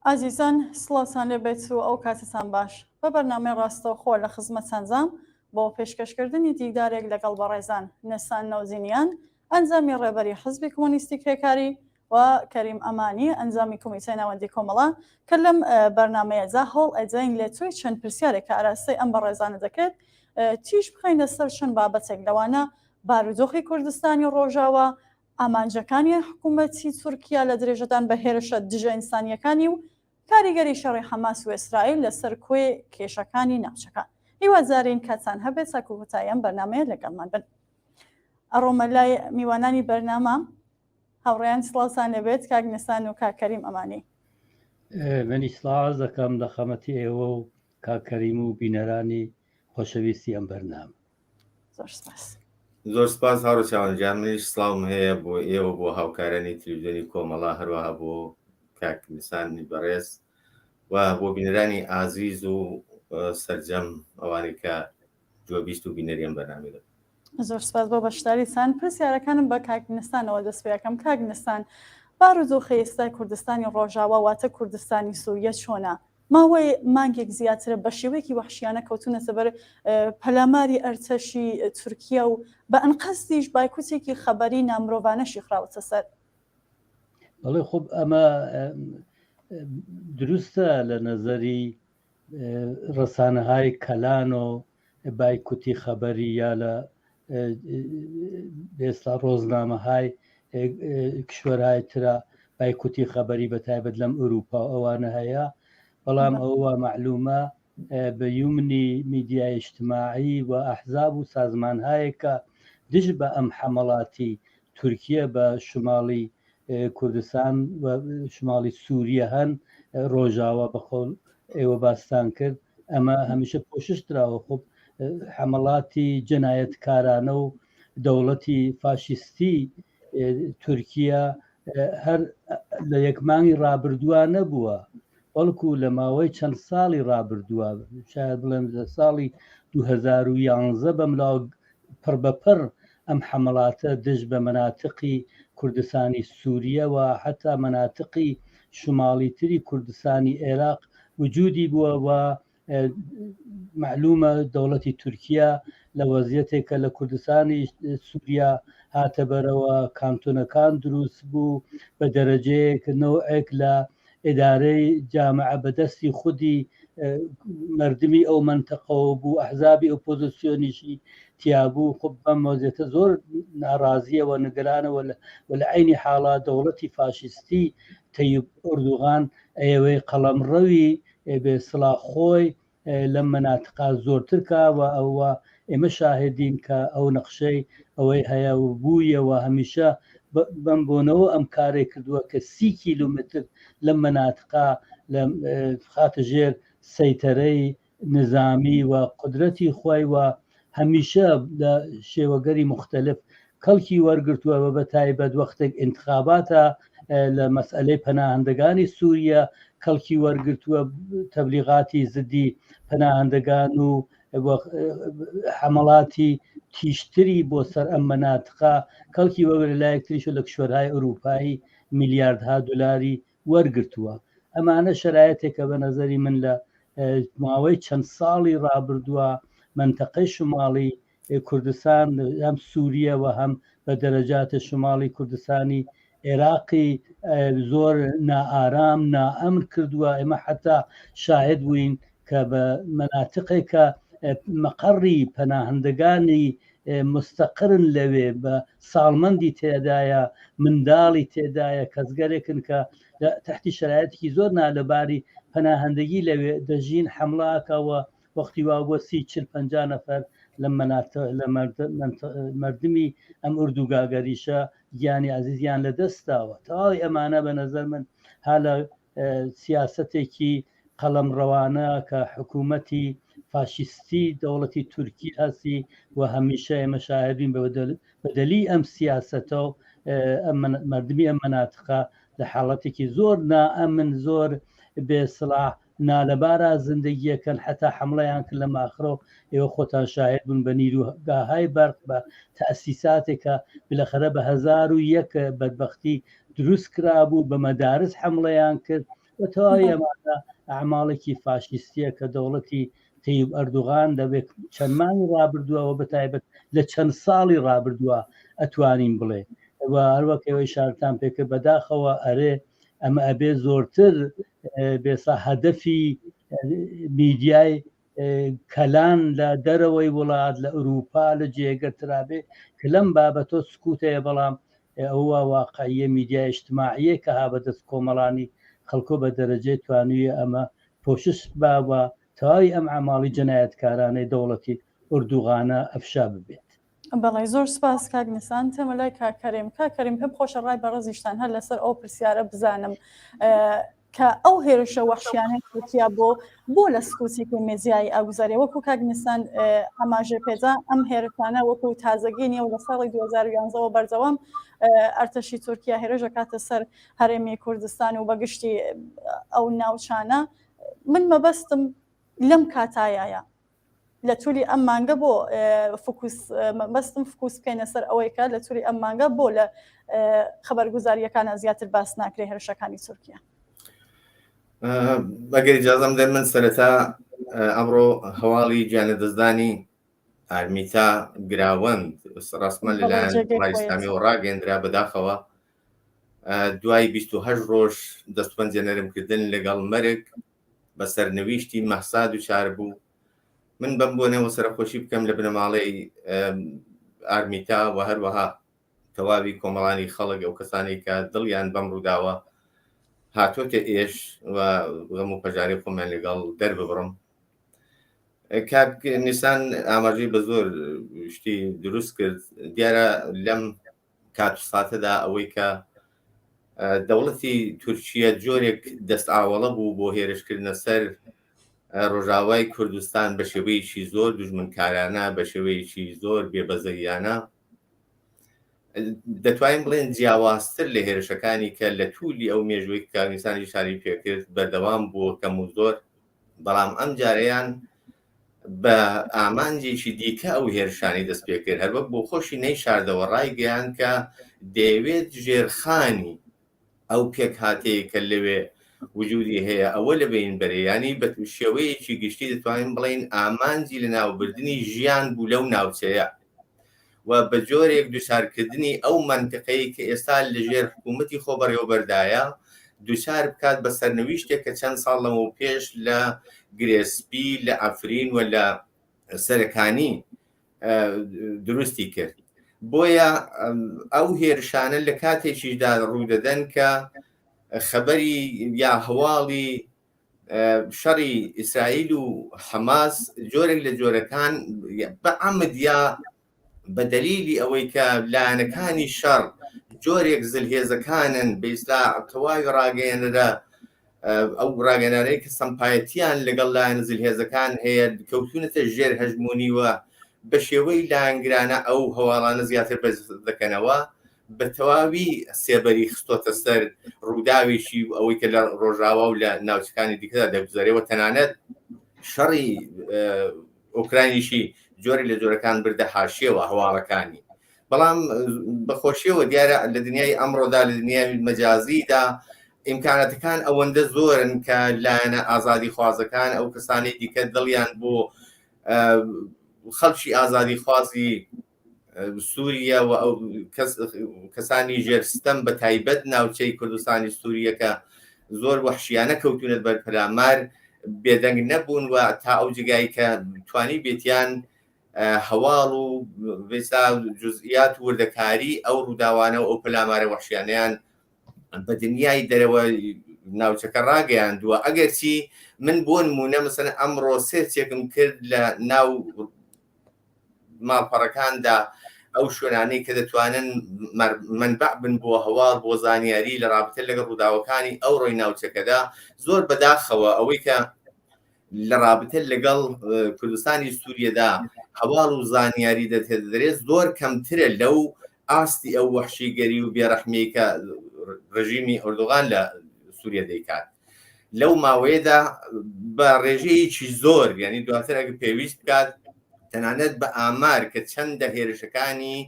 ئازیزان سڵاتان لێبێت و ئەو کاتتان باش بە بەرنامەی ڕاستەوخۆ لە خزمەتتانجام بۆ پێشکەشکردنی دیدارێک لەگەڵ بەڕێزان نەسان نەوزینیان ئەنجامی ڕێبەری حزبی کۆمۆنیستی کرێکاری و کەریم ئەمانی ئەنجامی کۆمیتەی ناوەندی کۆمەڵە کە لەم بەرنمەیەجا هەوڵ ئەجین لێ توی چەند پرسیارێک کە ئاراستەی ئەم بەڕێزانە دەکرێت تیش بخەینە سەر چەند بابەتێک لەوانە بارودۆخی کوردستانی ڕۆژاوە ئامانجەکانی حکوومەتی تورکیا لە درێژەدان بە هێرشە دژە ئینسانیەکانی و کاریگەری شەڕی حەماس و ئیسرائیل لەسەر کوێ کێشەکانی ناوچەکان هیوازارین کاتان هەبێت سەکوتاییان بەرنمەیە لەگەڵمان بن ئەڕۆمە لای میوانانی بەرنامە هاوڕێیان سڵاتان لەبێت کاک نەسان و کاکەریم ئەمانی منی سلااز دەکەم لە خەمەتی ئێوە و کاکەریم و بینەرانی خۆشەویستی ئەم بەرنامە زۆر سپاس هاوڕێچاوانجان منیش سڵاوم هەیە بۆ ئێوە بۆ هاوکارانی تەلەڤیزیۆنی کۆمەڵا هەروەها بۆ کاک نەسانی بەڕێز و بۆ بینەرانی ئازیز و سەرجەم ئەوانەی کە جوابیست و بینەریان بەرنامەدا زۆر سپاس بۆ بەشداریتان پرسیارەکانم بە کاک نەسانەوە دەست پێ یەکەم کاک نەسان بارودۆخی ئێستای کوردستانی ڕۆژاوە واتە کوردستانی سووریە چۆنە ماوەی مانگێک زیاترە بە شێوەیەکی وەحشیانە کەوتونەتە بەر پەلاماری ئەرتەشی تورکیا و بە ئەنقەستیش بایکوتێکی خەبەری نامرۆڤانەشی خراوەتە سەر بەڵێ خۆب ئەمە دروستە لە نەزەری ڕسانەهای کەلان و بایکوتی خەبەری یا لە ئێستا ڕۆژنامەهای کشوەرهای ترە بایکوتی خەبەری بەتایبەت لەم ئەوروپا ئەوانە هەیە بەڵام ئەوە معلومە بە یومنی میدیای اجتماعی و ئەحزاب و سازمانهایەکە دژ بە ئەم حەمەڵاتی تورکیە بە شماڵی کوردستان و شماڵی سووریە هەن ڕۆژاوە بەخۆل ئێوە باستان کرد ئەمە هەمیشە پۆشش درراوە خۆب حەمەڵاتی جەنایەتکارانە و دەوڵەتی فاشیستی تورکیا هەر لە یەکمانگی ڕابردووە نەبووە بەڵکو لە ماوەی چەند ساڵی ڕابردووە شاید بڵێم لە ساڵی 2011 بەملاو پڕبەپڕ ئەم حەمەڵاتە دژ بە مەناتقی کوردستانی سووریە و حتا مەناتقی شماڵی تری کوردستانی عێراق وجودی بووە و معلومە دەوڵەتی تورکیا لە وەزیەتێکە لە کوردستانی سووریا هاتە بەرەوە کانتۆنەکان دروست بوو بە دەرەجەیەک نەوعێک لە ئێدارەی جامعە بەدەستی خودی مردمی ئەو منتەقەوە بوو ئەحزابی ئۆپۆزیسیۆنیشی تیابوو خب بەم مۆزیێتە زۆر ناڕازیەوە نگرانەوە و لە عینی حاڵا دەوڵەتی فاشیستی تەیب ئوردوغان ئەوەی قەڵەمڕەوی بێسڵاخۆی لەم مەناتقا زۆرتر کاوە ئەوە ئێمە شاهدین کە ئەو نەخشەی ئەوەی هەیە و بوویەوە هەمیشە بەم بۆنەوە ئەم کارێک کردووە کە 30 کیلومتر لەم مەناتقا لە خاتە ژێر سەیتەرەی نظامی و قدرەتی خۆی و هەمیشە لە شێوەگەری مختلف کەڵکی وەرگرتووە بە تایبەت وەختێک انتخاباتە لە مەسئلەی پەناهەندەگانی سووریە کەڵکی وەرگرتووە تەبلیغاتی زدی پەناهەندەگان و حەمەڵاتی تیشتری بۆ سەر ئەم مەناتقا کەڵکی وەگرە لایەکتریشە لە کشوەرهای ئەوروپایی میلیاردها دلاری وەرگرتووە ئەمانە شرایەتێکە بە نەزەری من لە ماوەی چەند ساڵی ڕابردووە منتەقەی شماڵی کوردستان هەم سووریە و هەم بە دەرەجاتە شماڵی کوردستانی عێراقی زۆر نائارام نائەمن کردووە ئێمە حتا شاهد بووین کە بە مەناتقێکە مەقەڕی پەناهەندەگانی مستەقرن لەوێ بە ساڵمەندی تێدایە منداڵی تێدایە کەسگەرێکن کە تحتی شرایەتێکی زۆر نالەباری پەناهەندگی لەوێ دەژین حملاکەوە وەختی وا بۆ 40-50 نەفەر لە مردمی ئەم ئوردوگاگەریشە گیانی عزیزیان لە دەستاوە تەواوی ئەمانە بە نەزەر من هالە سیاسەتێکی قەڵەمڕەوانە کە حکوومەتی فاشیستی دەوڵەتی تورکی هەستی و هەمیشە ئێمە شاهدین بەدەلی ئەم سیاسەتە و مردمی ئەم مەناتقە لە حاڵەتێکی زۆر نائەمن زۆر بێسڵاح نالەبارە زندگیەکەن حتا حملەیان کرد لە ماخرۆ ئێوە خۆتان شاهد بوون بە نیروگاهای بەرق بە تەئسیساتێکە بالاخره بە 1001 بەدبەختی دروست کرابوو بە مەدارس حملەیان کرد بەتەواوی ئەمانە ئەعماڵێکی فاشیستیە کە دەوڵەتی تەیب ئەردوغان دەبێت چەند مانگی ڕابردووەوە بەتایبەت لە چەند ساڵی ڕابردووە ئەتوانین بڵێ هەروەکەوەی شارتان پێکرد بەداخەوە ئەرێ ئەمە ئەبێ زۆرتر بێسا هەدەفی میدیای کەلان لە دەرەوەی وڵات لە ئەوروپا لە جێگەرترابێ کە لەم بابەتۆ سکوتەیە بەڵام ئەوە واقعیە میدیای اجتماعیە کە ها بەدەست کۆمەڵانی خەڵکۆ بە دەرەجەی توانویە ئەمە پۆشش باوە تەواوی ئەم ئەعماڵی جەنایەتکارانەی دەوڵەتی ئوردوغانە ئەفشا ببێت. بەڵێ زۆر سپاس کاک نیسان تێمە لای کاکەریم پێم خۆشە ڕای بەڕێزیشتان هەر لەسەر ئەو پرسیارە بزانم کە ئەو هێرشە وەحشیانەی تورکیا بۆ لە سکوتی مێزیایی ئاگوزارێ وەکو کاک نیسان ئەماژێ پێدا ئەم هێرشانە وەکو تازەگی نیە و لە ساڵی 2011ەوە بەردەوام ئەرتەشی تورکیا هێرشە کاتە سەر هەرێمی کوردستان و بەگشتی ئەو ناوچانە من مەبەستم لەم کاتایایە لە تووری ئەم مانگە بۆ بەستم فکوس بکەینە سەر ئەوەی کە لە تووری ئەم مانگە بۆ لە خەبەرگوزاریەکانە زیاتر باس ناکرێ هێرشەکانی تورکیا. ئەگەر ئیجازەم بدەن من سەرەتا ئەمڕۆ هەواڵی گیانەدەستدانی ئارمیتا گراوەند ڕاستمە لەلایەن وڵاتی ئیسلامی و ڕاگەیەندرا بەداخەوە دوای 28 ڕۆژ دەستپەنجە نەرمکردن لەگەڵ مەرگ بە سەرنەویشتی مەحسا دووچار بوو. من بەم بۆنەوە سەرخۆشی بکەم لە بنەماڵەی ئارمیتا و هەروەها تەواوی کۆمەڵانی خەڵک ئەو کەسانی کە دڵیان بەم ڕووداوە هاتۆتە ئێش و غەم و پەژاری خۆمیان لەگەڵ دەرببڕم. کاک نیسان ئاماژەی بە زۆر شتی دروست کرد. دیارە لەم کاتساتەدا ئەوەی کە دەوڵەتی تورکیە جۆرێک دەست ئاوەڵە بوو بۆ هێرشکردنە سەر ڕۆژاوای کوردستان بە شێوەیەکی زۆر دوژمنکارانە بە شێوەیەکی زۆر بێبەزەیانە دەتوانین بڵێن جیاوازتر لە هێرشەکانی کە لە توولی ئەو مێژووی کاگنیسانی شاری پێکرد بەردەوام بووە کەم و زۆر، بەڵام ئەم جارەیان بە ئامانجێکی دیکە ئەو هێرشانی دەست پێ کرد هەروەک بۆ خۆشی نەی شاردەوە ڕایگەیان کە دەیەوێت ژێرخانی ئەو پێک هاتەیە کە لەوێ وجودی هەیە ئەوە لە بین بەرەیانی بە شێوەیەکی گشتی دەتوانین بڵین ئامانجی لە ناوبردننی ژیان بوو لەو ناوچەیە و بە جۆرێک دووچارکردنی ئەو منتقەیە کە ئێستا لەژێر حکوومەتی خۆبەڕێوەبەردایە دووچار بکات بە سەرنەویشتێک کە چەند ساڵ لەمەوە پێش لە گرێسپی لە ئەفرین و لە سەرەکانی دروستی کرد. بۆیە ئەو هێرشانە لە کاتێکیشدا ڕوودەدەن کە خەبەری یا هەواڵی شەڕی ئیسرائیل و حەماس جۆرێک لە جۆرەکان بە عەمد یا بە دەلیلی ئەوەی کە لایەنەکانی شەڕ جۆرێک زلهێزەکانن بە ئیسلاح تەواوی ڕاگەیەنەرە ئەو ڕاگەنارەی کە سەمپایەتیان لەگەڵ لایەن زلهێزەکان هەیە کەوتونەتە ژێر هەژمونیوە بە شێوەی لایەنگرانە ئەو هەواڵانە زیاتر بەرز دەکەنەوە بە تەواوی سێبەری خستۆتە سەر ڕووداوێکی ئەوەی کە لە ڕۆژاوا و لە ناوچەکانی دیکەدا دەگوزارێەوە تەنانەت شەڕی ئۆکراینیشی جۆری لە جۆرەکان بردە حاشیەوە هەواڵەکانی. بەڵام بەخۆشیەوە دیارە لە دنیای ئەمڕۆدا لە دنیای مەجازیدا ئیمکانەتەکان ئەوەندە زۆرن کە لایەنە ئازادی خوازەکان ئەو کەسانی دیکە دڵیان بۆ خەڵکی ئازادی خوازی سووریا و ئەو کەسانی ژێرستەم بە تایبەت ناوچەی کوردستانی سووریە کە زۆر وەحشیانە کەوتونەت بەرپەلامار بێدەنگ نەبوون و تا ئەو جگایی کە توانی بێتیان هەواڵ و جزئیات وردەکاری ئەو ڕووداوانە و ئەو پەلامارە وەحشیانەیان بە دنیای دەرەوە ناوچەکە ڕاگەیاندووە. ئەگەرچی من بۆ نمونە مەسەلەن ئەمڕۆ سێرچێکم کرد لە ناو ماڵپەڕەکاندا ئەو شوێنانەی کە دەتوانن منبع بن بۆ هەواڵ بۆ زانیاری لە رابطە لەگەڵ ڕووداوەکانی ئەو ڕۆی ناوچەکەدا زۆر بەداخەوە ئەوەی کە لە رابطە لەگەڵ کوردستانی سووریەدا هەواڵ و زانیاری دەدرێت زۆر کەمترە لەو ئاستی ئەو وەحشیگەری و بێڕەحمەی کە ڕژیمی ئەردوغان لە سووریا دەیکات. لەو ماوەیەدا بە ڕێژەیەکی زۆر یعنی دواتر ئەگە پێویست بکات تەنانەت بە ئامار کە چەندە هێرشەکانی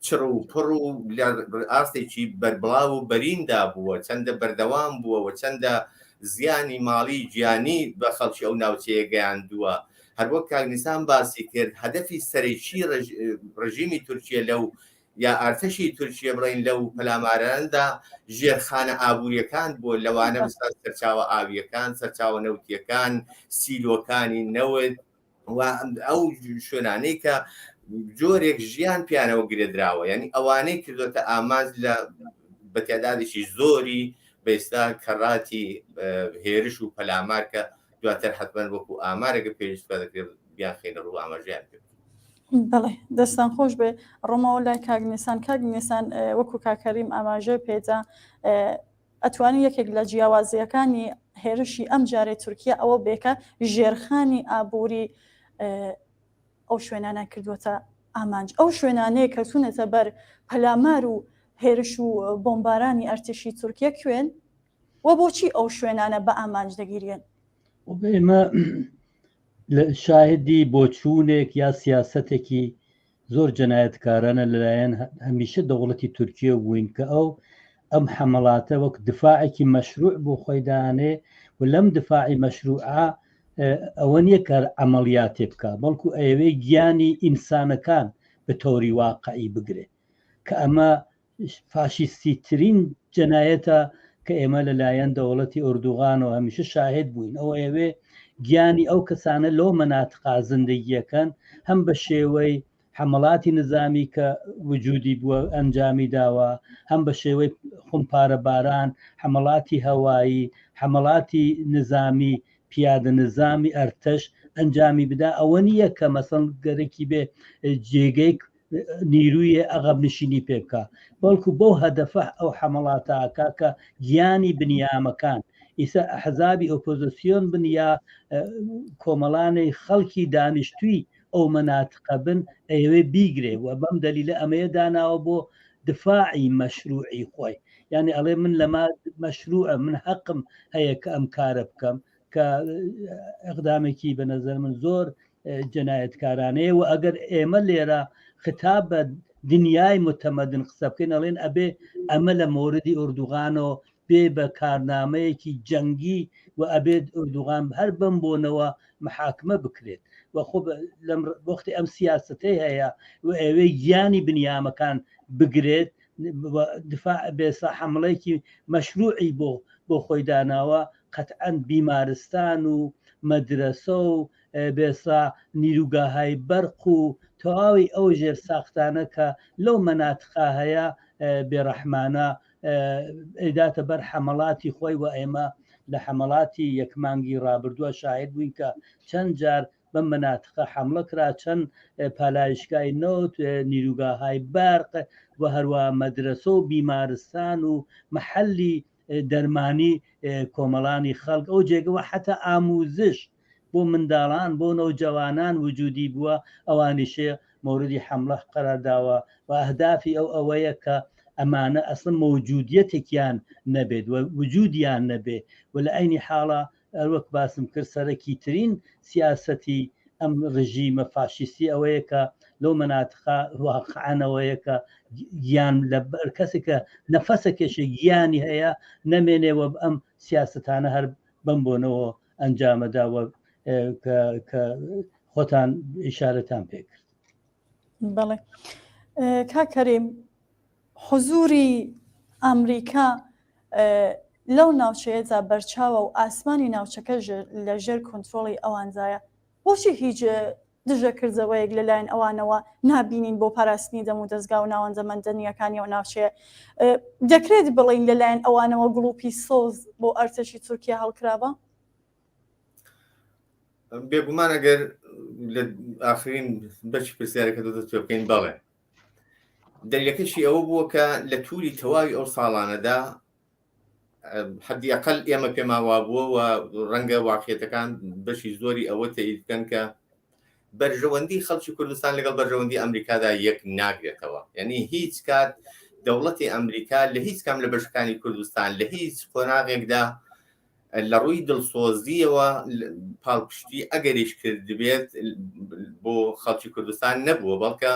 چڕ و پڕ و لە ئاستێکی بەربڵاو و بەریندا بووە، چەندە بەردەوام بووەوە، چەندە زیانی ماڵی گیانی بە خەڵکی ئەو ناوچەیە گەیاندووە. هەروەک کاگنیسان باسی کرد هەدەفی سەرەکی ڕژیمی تورکیە لەو یا ئارتەشی تورکیە بڵین لەو پەلاماراندا ژێرخانە ئابوووریەکان بۆ لەوانە بستان سەرچاوە ئاویەکان، سەرچاوە نەوتیەکان، سیلۆکانی نەوت و ئەو شوێنانەی کە جۆرێک ژیان پیانەوە گرێدراوە، یعنی ئەوانەی کردوتە ئاماز لە بەتیادادێکی زۆری بەئێستا کەڕاتی هێرش و پەلامار کە دواتر حتمەن وەکو ئامارێکە پێویستە دەکرێت بیان خێنە ڕوو ئاماژیان کرد. بەڵێ دەستان خۆش بێ ڕۆمەوە لای کاگنیسان وەکو کاکەریم ئاماژە پێدا ئەتوانی یەکێک لە جیاوازیەکانی هێرشی ئەم جارێ تورکیا ئەوە بێکە ژێرخانی ئابووری ئەو شوێنانە کردوتە ئامانج. ئەو شوێنانەیە کەچوونەتە بەر پەلامار و هێرش و بۆمبارانی ئەرتشی تورکیا کوێن و بۆچی ئەو شوێنانە بە ئامانج دەگیرێن؟ ئێمە شاهدی بۆچوونێک یا سیاسەتێکی زۆر جەنایەتکارانە لەلایەن هەمیشە دەوڵەتی تورکیا بووین کە ئەم حملاتە وەک دفاعێکی مەشروع بۆ خۆیدانێ و لەم دفاعی مەشروعە ئەوە نییە کە عملیاتێ بکە، بەڵکو ئەوەی گیانی ئینسانەکان بە تۆری واقعی بگرێ کە ئەمە فاشیستی ترین جەنایەتە کە ئێمە لەلایەن دەوڵەتی ئوردوغانەوە هەمیشە شاهد بووین. ئەوە ئەوێ گیانی ئەو کەسانە لەو مەناتقا زندگیەکەن هەم بە شێوەی حملاتی نظامی کە وجودی بووە ئەنجامی داوە، هەم بە شێوەی خونپارە باران، حملاتی هەوایی، حملاتی نظامی پیادە نظامی ئەرتەش ئەنجامی بدا. ئەوە نییە کە مەسەڵ گەرەکی بێ جێگەی نیرویە ئەغەب نشینی پێ بکە، بەڵکو بەو هەدەفە ئەو حملاتاکە کە گیانی بنیامەکان ئیسا ئەحزابی ئۆپۆزیسیۆن بن یا کۆمەڵانەی خەڵکی دانیشتووی ئەو مەناتقە بن ئەوێ بیگرێ و بەم دەلیلە ئەمەیە داناوە بۆ دفاعی مەشروعی خۆی، یعنی ئەڵێ من لەما مەشروعە من حەقم هەیە کە ئەم کارە بکەم کە ئەقدامێکی بە نەزەر من زۆر جەنایەتکارانەیە و ئەگەر ئێمە لێرە خطاب بە دنیای متەمەدن قسە بکەین ئەڵێن ئەبێ ئەمە لە مۆردی ئوردوغانەوە بێ بە کارنامەیەکی جەنگی و ئەبێت ئوردوغان هەر بم بۆنەوە محاکمە بکرێت و خۆ لەم وەختی ئەم سیاستەی هەیە و ئەوێ گیانی بنیامەکان بگرێت دفاع بێسا حملەیەکی مەشروعی بۆ خۆی داناوە قەتعەن بیمارستان و مەدرسە و بێسا نیروگاهای بەرق و تەواوی ئەو ژێر ساختانە کە لەو مەناتقا هەیە بێڕەحمانە ئەداتە بەر حملاتی خۆی و ئێمە لە حملاتی یەکمانگی ڕابردووە شاهد بووین کە چەند جار بەم مەناتقە حملە کرا، چەند پالایشگای نەوت، نیروگاهای بەرق و هەروە مەدرسە و بیمارستان و محەلی دەرمانی کۆمەڵانی خەڵک ئەو جێگەوە حتا ئاموزش بۆ منداڵان بۆ نەوجەوانان وجودی بووە ئەوانیشێ موردی حملە قەرارداوە و ئەهدافی ئەوەیە کە ئەمانە ئەسڵ مەوجودیەتێکیان نەبێت و وجودیان نەبێ و لە ئەینی حاڵە ئەروەک باسم کرد سەرەکی ترین سیاسەتی ئەم ڕژیمە فاشیستی ئەوەیە کە لەو مەناتقا واقعانەوەیە کە گیان لە کەسێکە نەفەسەکێشە گیانی هەیە نەمێنێەوە ئەم سیاستانە هەر بم بۆنەوە ئەنجامەداوە کە خۆتان ئیشارەتان پێ کرد. بەڵێ کاکەریم حضوری ئەمریکا لەو ناوچەیەدا بەرچاوە و ئاسمانی ناوچەکە لە ژێر کۆنتترۆڵی ئەوانزایە، بۆچی هیچ دژەکردەوەیەک لەلایەن ئەوانەوە نابینین بۆ پاراستنی دەم و دەستگا و ناوەندەمەندنیەکانی و ناوچەیە؟ دەکرێت بڵین لەلایەن ئەوانەوە گڵوپی سۆز بۆ ئەرتەشی تورکیا هەڵکراوە؟ بێگومان ئەگەر لە ئاخرین بەشی پرسیارەکە دەتوێت بکەین بەڵێ دەلیلەکەشی ئەوە بووە کە لە تووری تەواوی ئەو ساڵانەدا حەدیەقەل ئێمە پێماوا بووە و ڕەنگە واقعیەتەکان بەشی زۆری ئەوە تەئید بکەن کە بەرژەوەندی خەڵکی کوردستان لەگەڵ بەرژەوەندی ئەمریکادا یەک ناگرێتەوە، یعنی هیچ کات دەوڵەتی ئەمریکا لە هیچ کام لە بەشەکانی کوردستان لە هیچ قۆناغێکدا لە ڕووی دڵسۆزیەوە پاڵپشتی ئەگەریش کردبێت بۆ خەڵکی کوردستان نەبووە، بەڵکە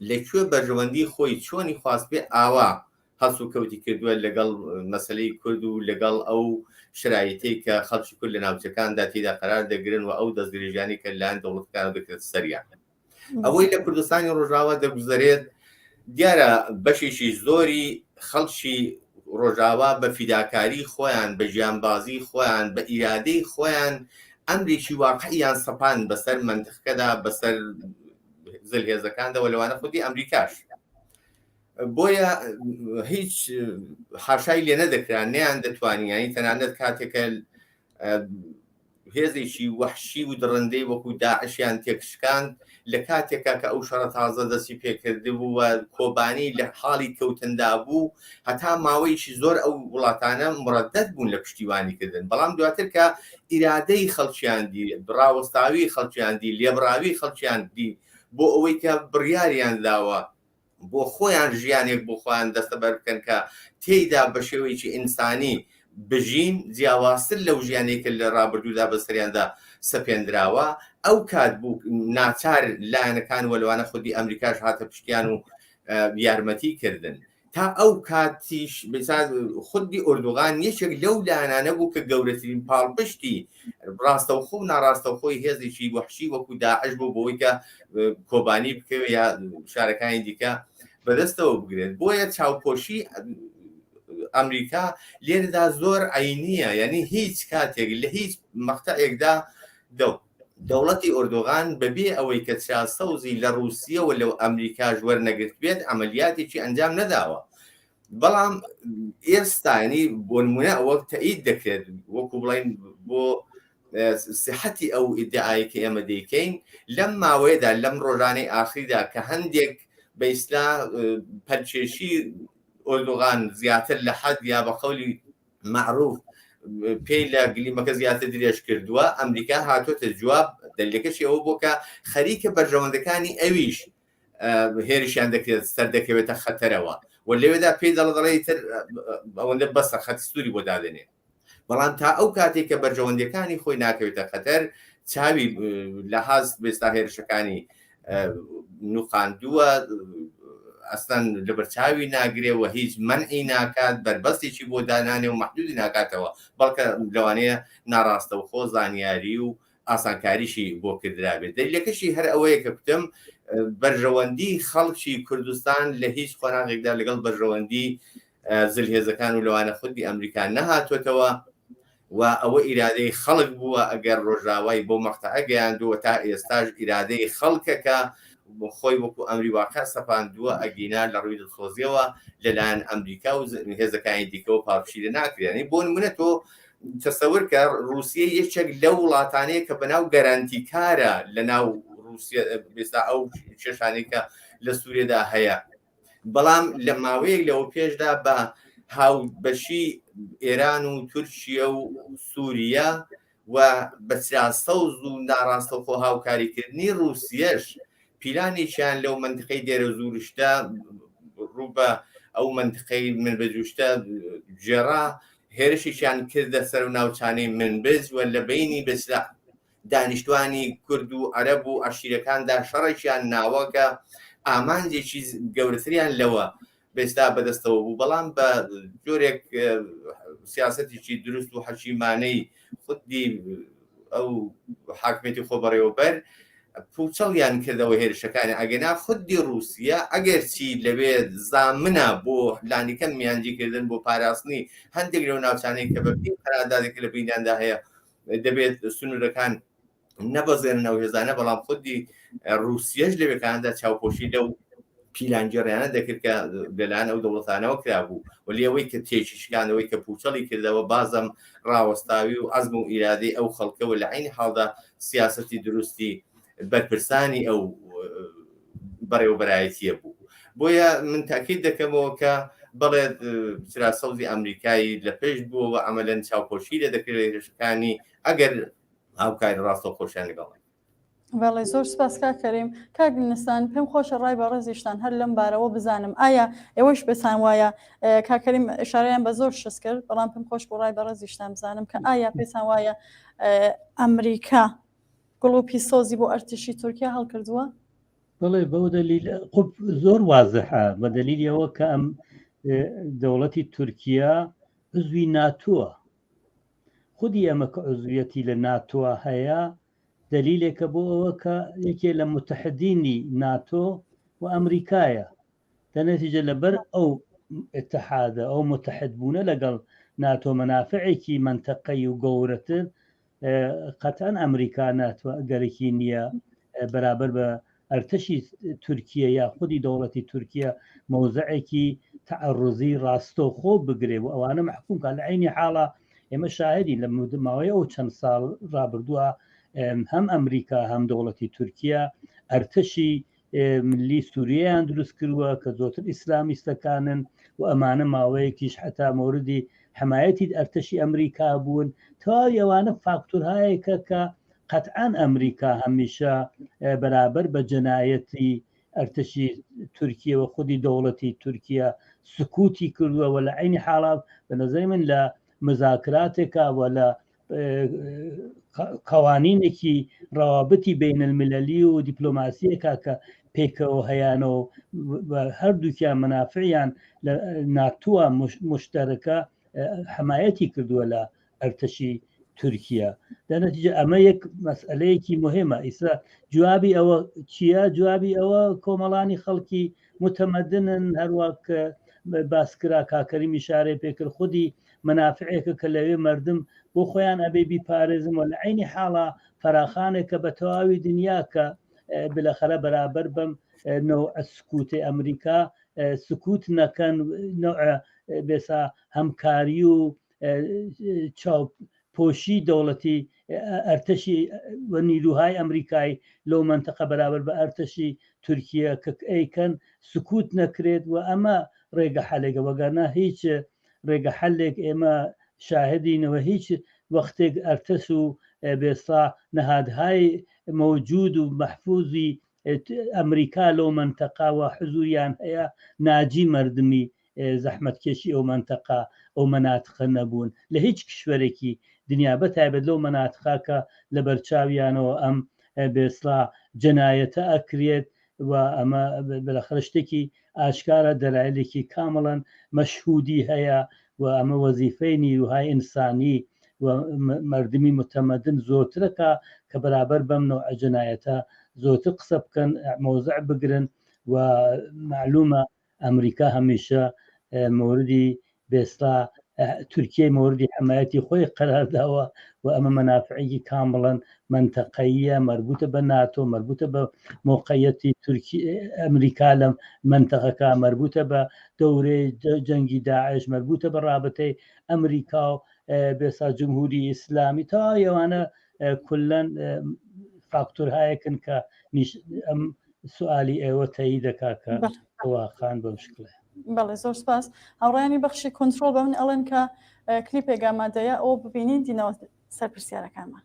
لەکوێ بەرژەوەندی خۆی چۆنی خواست بێ ئاوا هەسو کەوتی کردووە لەگەڵ مەسەلەی کورد و لەگەڵ ئەو شرایطی کە خەڵکی کورد لە ناوچەکاندا تێدا قەرار دەگرن و ئەو دەستدرێژانی کە لایەن دەوڵەتەکان دەکرێت سەریان. ئەوەی لە کوردستانی ڕۆژاوا دەگوزارێت دیارە بەشێکی زۆری خەڵکی ڕۆژاوا بە فیداکاری خۆیان، بە ژیانبازی خۆیان، بە ئیرادەی خۆیان ئەمرێکی واقعیان سەپان بەسەر منتخەکەدا، بەسەر زلهێزەکاندەوە لەوانە خودی ئەمریکاش. بۆیە هیچ حاشای لێ نەدەکران، نەیان دەتوانیانی تەنانەت کاتێکە هێزێکی وەحشی و دڕندەی وەکو داعشیان تێکشکاند لە کاتێکا کە ئەو شەڕە تازە دەستی پێکردی بوو و کۆبانی لە حاڵی کەوتندا بوو، هەتا ماوەیەکی زۆر ئەو وڵاتانە مڕەدەت بوون لە پشتیوانیکردن. بەڵام دواتر کە ئیرادەی خەڵکیان دی، ڕاوەستاوی خەڵکیان دی، لێبڕاوی خەڵکیان دی بۆ ئەوەی کە بڕیاریان داوە بۆ خۆیان ژیانێک بۆ خۆیان دەستەبەر بکەن کە تێیدا بە شێوەیەکی ئینسانی بژین جیاوازتر لەو ژیانێکە لە ڕابردوودا بەسەریاندا سەپێنراوە، ئەو کات بوو ناچار لایەنەکان وەلوانە خودی ئەمریکاش هاتە پشتیان و یارمەتی کردن. تا ئەو کاتیش خودی ئۆردوغان یەکێک لەو لایەنانە بوو کە گەورەترین پاڵپشتی ڕاستەوخۆ و ناڕاستەوخۆی هێزێکی وەحشی وەکو داعش بوو بۆەوەی کە کۆبانی بکەوێت یا شارەکانی دیکە بەدەستەوە بگرێت. بۆیە چاوپۆشی ئەمریکا لێرەدا زۆر عینیە، یعنی هیچ کاتێک لە هیچ مەقتەعێکدا دەوڵەتی ئۆردوغان بەبێ ئەوەی کە چاسەوزی لە رووسیەوە لەو ئەمریکا ژوەرنەگرت بێت عملیاتێکی ئەنجام نەداوە. بەڵام ئێستانی بۆ نمونە ئەوە تەئید دەکرێت وەکو بڵین بۆ سیحەتی ئەو ئیدعایی کە ئێمە دەیکەین لەم ماوەیەدا، لەم ڕۆژانەی ئاخریدا کە هەندێک بە ئیسلا پەرچێشی ئۆردوغان زیاتر لە حەد یا بە قەولی معروف پێی لە گلیمەکە زیاتر درێژ کردووە، ئەمریکا هاتوۆتە جواب دەلیەکەشی ئەوە بۆ کە خەریکە بەرژەوەندەکانی ئەویش هێرشیان دەکرێت سەر دەکەوێتە خەتەرەوە و لەوێدا پێی دەڵدەڵی تر ئەوەندە بەسە خەت سووری بۆ دادنێت. بەڵام تا ئەو کاتێک کە بەرژەوەندەکانی خۆی ناکەوێتە خەتەر، چاوی لە حاز بێستا هێرشەکانی نوقاندووە، ئەستان لە بەرچاوی ناگرێەوە، هیچ منعی ناکات، بەربەستێکی بۆ دانانێ و مەحدودی ناکاتەوە، بەڵکە لەوانەیە ناڕاستەوخۆ زانیاری و ئاسانکاریشی بۆ کردرابێت. دەلیلەکەشی هەر ئەوەیە کە بتم بەرژەوەندی خەڵکی کوردستان لە هیچ خۆناغێکدا لەگەڵ بەرژەوەندی زلهێزەکان و لەوانە خودی ئەمریکا نەهاتوێتەوە و ئەوە ئیرادەی خەڵک بووە. ئەگەر ڕۆژاوای بۆ مەقتەعە گەیاندووە تا ئێستاش ئیرادەی خەڵکەکە خۆی وەکو ئەمری واقع سەپاندووە ئەگینا لە ڕووی دڵخۆزیەوە لەلایەن ئەمریکا و هێزەکانی دیکەەوە پاپشی لە ناکرێنی. بۆ نمونە تۆ تەسەور کە رووسیە یەکێک لەو وڵاتانەیە کە بەناو گەرانتی کارە لە ناو رووسیا بێستا ئەو کێشانەی کە لە سوورێدا هەیە. بەڵام لە ماوەیەک لەوە پێشدا بە هاوبەشی ئێران و تورکیە و سووریا و بە سیاسەوز و ناڕاستەوخۆ هاوکاریکردنی رووسیەش پیلانێکیان لەو منتقەی دێرە زورشتە ڕوو بە ئەو منتقەی منبەجوشتە جێڕا هێرشیان کردە سەر و ناوچانەی منبەج و لە بینی بەسلا دانیشتوانی کورد و عەرەب و عەشیرەکاندا شەڕێکیان ناوەکە ئامانجێکی گەورەتریان لەوە بێستا بەدەستەوە بوو. بەڵام بە جۆرێک سیاسەتێکی دروست و حەشیمانەی خودی ئەو حاکمێتی خۆبەڕێوەبەر پوچەڵیان کردەوە هێرشەکانی ئەگەنا خودی رووسیا ئەگەرچی لەوێت زامنە بۆ لانیکەم میانجیکردن بۆ پاراستنی هەندێک لەو ناوچانەی کە بەپی قەراردادێک لە بینیاندا هەیە دەبێت سنوورەکان نەبەزێنەوە هێزانە، بەڵام خودی رووسیەش لەوێکاندا چاوپۆشی لەو پیلانجێڕیانە دەکرد کە لەلایەن ئەو دەوڵەتانەوە کرابوو و لێەوەی کە تێکیشکانەوەی کە پوچەڵی کردەوە بازم ڕاوەستاوی و عەزم و ئیرادەی ئەو خەڵکەوە لە عینی حاڵدا سیاسەتی دروستی بەرپرسانی ئەو بەڕێوەبەرایەتیە بوو. بۆیە من تاکید دەکەمەوە کە بەڵێت سەوزی ئەمریکایی لە پێش بووەوە ئەمەلەن چاوپۆشی لە دەکرێت هێرشەکانی ئەگەر هاوکاری ڕاستەوخۆشیان لەگەڵ. بەڵێ زۆر سپاس کاکەریم. کاگنستان پێم خۆشە ڕای بەڕێزیشتان هەر لەم بارەوە بزانم. ئایا ئێوەش بێتان وایە کاکەریم ئشارەیان بە زۆر شت کرد، بەڵام پێم خۆش بۆ ڕای بەڕێزیشتان بزانم کە ئایا پێتان وایە ئەمریکا گڵۆپی سۆزی بۆ ئەرتشی تورکیا هەڵکردووە؟ بڵێ بەو دلیل زۆر وازحە بە دلیلەوە کە ئەم دەوڵەتی تورکیا عزوی ناتووە خودی ئەمە کە عزویەتی لە ناتۆ هەیە دلیلێکە بۆ ئەوە کە یەکێ لە متحدینی ناتۆ و ئەمریکایە دەنەتیجە لەبەر ئەو اتحادە ئەو متحد بوونە لەگەڵ ناتۆ مەنافعێکی منتەقەی و گەورەتر قەتەن ئەمریکا ناتوە گەرەکی نییە بەرابەر بە ئەرتەشی تورکیە یا خودی دەوڵەتی تورکیە مەوزعێکی تعڕزی ڕاستەوخۆ بگرێ و ئەوانە محکومکە لە عینی حاڵە ئێمە شاهدی لە ماوەی ئەو چەند ساڵ ڕابردووە هەم ئەمریکا هەم دەوڵەتی تورکیە ئەرتەشی ملی سووریەیان دروست کردووە کە زۆتر ئیسلامیستەکانن و ئەمانە ماوەیەکیش حتا مۆردی حمایەتی ئەرتەشی ئەمریکا بوون تا ئەوانە فاکتورهایەکە کە قەتعاً ئەمریکا هەمیشە بەرابەر بە جەنایەتی ئەرتەشی تورکیە و خودی دەوڵەتی تورکیە سکوتی کردووە و لە عینی حاڵا بە نەزەری من لە مذاکراتێکە و لە قوانینێکی ڕەوابەتی بین المللی و دیپلۆماسیەکە کە پێکەوە هەیەنەوە هەردووکیان منافعیان لە ناتووە مشتەرەکە حمایەتی کردووە لە ئەرتەشی تورکیە دەنەتیجە ئەمە یەک مەسئلەیەکی مهمە ئیسا جوابی ئەوە چییە؟ جوابی ئەوە کۆمەڵانی خەڵکی متەمەدنن هەروەک باسکرا کاکەریمی شارێ پێکرد خودی منافعێکە کە لەوێ مردم بۆ خۆیان ئەبێ بیپارێزم و لە عینی حاڵە فەراخانێکە بە تەواوی دنیا کە بلەخەرە بەرابەر بەم نەوع سکوتی ئەمریکا سکوت نەکەن نوع بێسا هەمکاری و چاوپۆشی دەوڵەتی ئەرتەشی و نیروهای ئەمریکای لەو منتەقە بەرابەر بە ئەرتەشی تورکیە کە ئەیکەن سکوت نەکرێت و ئەمە ڕێگە حەلێکە وەگەرنە هیچ ڕێگە حەلێک ئێمە شاهدینەوە هیچ وەختێک ئەرتەش و بێسا نەهادهای مەوجود و مەحفوظی ئەمریکا لەو منتەقا و حزوریان هەیە ناجی مردمی زەحمەتکێشی ئەو منتەقا ئەو مەناتقە نەبوون لە هیچ کشوەرێکی دنیا بەتایبەت لەو مەناتقاکە لە بەرچاویانەوە ئەم بێسڵا جەنایەتە ئەکرێت و ئەمە بەلەخەر شتێکی ئاشکارە دەلایلێکی کامڵەن مەشهودی هەیە و ئەمە وەزیفەی نیروهای ئینسانی و مردمی متەمەدن زۆرترەکە کە بەرابەر بەم نوع جەنایەتە زۆرتر قسە بکەن مۆزع بگرن و معلومە ئەمریکا هەمیشە موردی بێستا تورکیای موردی حمایەتی خۆی قەرارداوە و ئەمە مەنافعێکی کامڵەن منتەقەیە مربوطە بە ناتۆ مربوطە بە موقعیەتی ئەمریکا لەم منتەقەکە مربوطە بە دەورەی جەنگی داعش مربوطە بە رابطەی ئەمریکا و بێسا جمهوری ئیسلامی تا ئەوانە کولەن فاکتورهایەکن کە ئەم سوالی ئێوە تەیید دەکا کە خان بەم شکلە. بەڵێ زۆر سپاس هاوڕێیانی بەخشی کۆنتترۆل بە من ئەڵێن کە کلیپێک ئامادەیە ئەوە ببینین دینەوە سەر پرسیارەکانمان.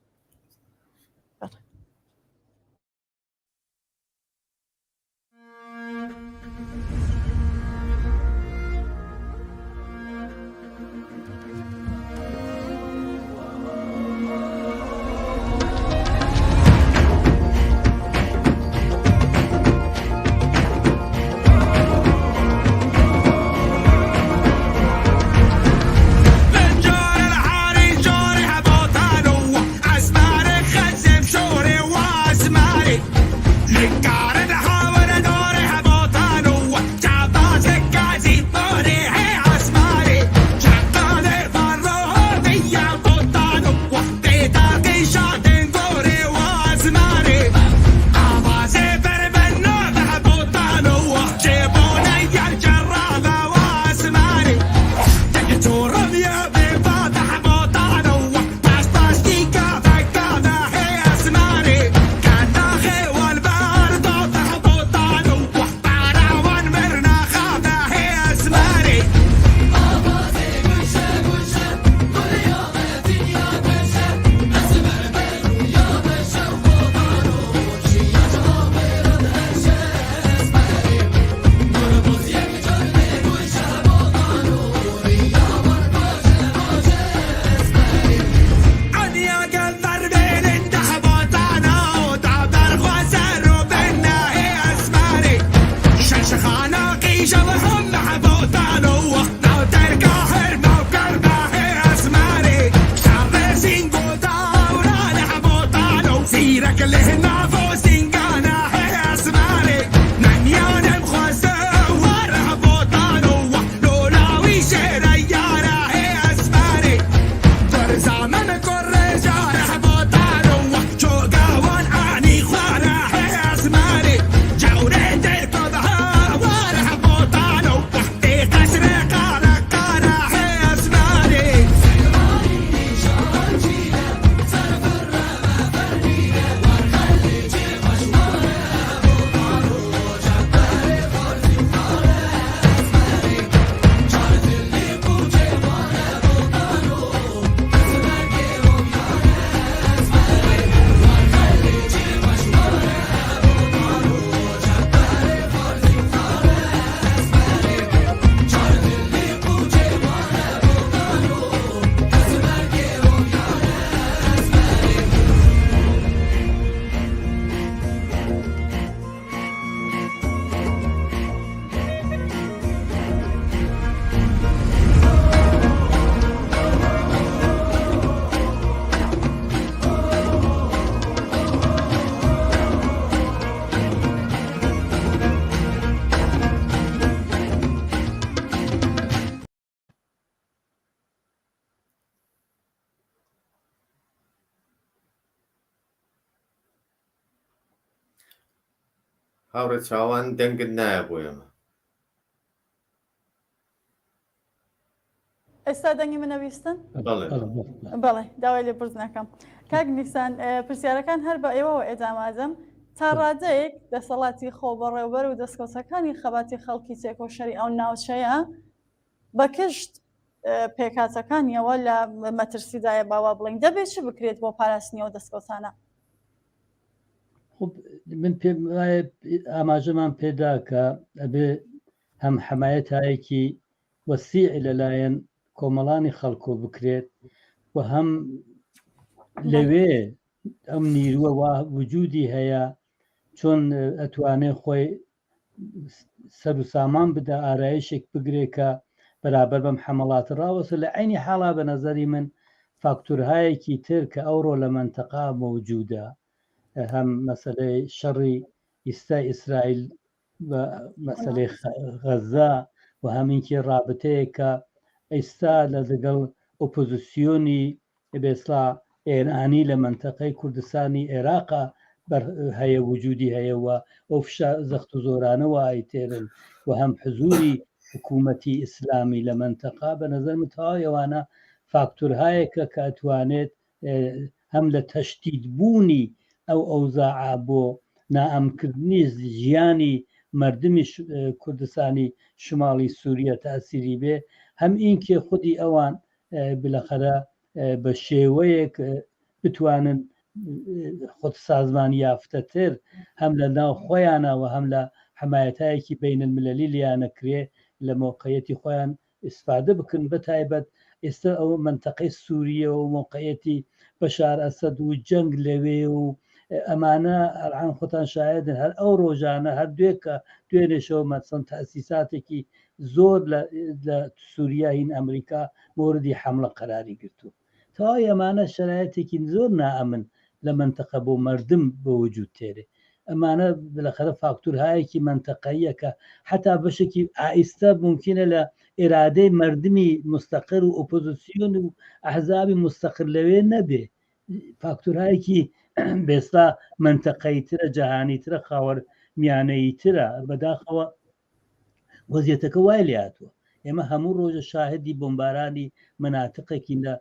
هاوڕێ چاوان دەنگت نایە بۆ ئێمە. ئێستا دەنگی منەویستن؟ بەڵێ بەڵێ داوای لێ پرس ناکەم. کاک نیسان پرسیارەکان هەر بە ئێوەوە ئێدامازم تا ڕادەیەک دەسەڵاتی خۆبەڕێوبەر و دەستکەوتەکانی خەباتی خەڵکی چێکۆشەری ئەو ناوچەیە بە کشت پێکاتەکانیەوە لە مەترسیدایە باوا بڵین دەبێت چ بکرێت بۆ پاراستنیەوە دەستکەوتانە؟ من پێم وایە ئاماژەمان پێدا کە ئەبێ هەم حمایەتایەکی وەسیع لەلایەن کۆمەڵانی خەڵکۆ بکرێت و هەم لەوێ ئەم نیرووە وجودی هەیە چۆن ئەتوانێ خۆی سەر و سامان بدە ئارایشێک بگرێکە بەرابەر بەم حمەڵاتە ڕاوەسە لە عینی حاڵا بە نەزەری من فاکتورهایەکی تر کە ئەوڕۆ لە منتەقا مەوجودە هەم مەسەلەی شەڕی ئیستا ئیسرائیل بە مەسەلەی غەزا و هەمینکی ڕابطەیەکە ئێستا لە لەگەڵ ئۆپۆزیسیۆنی بێسڵا ئێرانی لە منتەقەی کوردستانی عێراقا هەیە وجودی هەیەوە ئەو زەخت و زۆرانەوە ئایتێرن و هەم حزوری حکوومەتی ئیسلامی لە منتەقا بە نەزەر متەواویەوانە فاکتورهایەکە کە ئەتوانێت هەم لە تەشتیتبوونی ئەو ئەوزاعە بۆ نائەمکردنی ژیانی مردمی کوردستانی شماڵی سووریە تاسیری بێ هەم ئینکێ خودی ئەوان بلەخەرە بە شێوەیەک بتوانن خۆت سازمان یافتەتر هەم لە ناو خۆیانەوە هەم لە حمایەتایەکی بین المللی لیانەکرێ لە موقعەتی خۆیان ئیسفادە بکن بە تایبەت ئێستا ئەو منتەقەی سووریە و موقعەتی بەشار ئەسەد و جەنگ لەوێ و ئەمانە ئەرعان خۆتان شایدن هەر ئەو ڕۆژانە هەر دوێکە دوێنێشەوە مەسەن تەسیساتێکی زۆر لە سووریا هین ئەمریکا موردی حملە قەراری گرتو تەواوی ئەمانە شرایەتێکی زۆر نائەمن لە منتەقە بۆ مردم بە وجود تێرێ ئەمانە بالاخره فاکتورهایەکی منتەقەیە کە حتا بەشێکی ئائیستا ممکنە لە ئێرادەی مردمی مستەقر و ئۆپۆزیسیۆن و ئەحزابی مستەقر لەوێ نەبێ فاکتورهایەکی بێستا منتەقەیترە جەهانیترە خاوەر میانەییترە بەداخەوە وەزیەتەکە وای لاتوە ئێمە هەموو ڕۆژە شاهدی بۆمبارانی مناتقێکی لە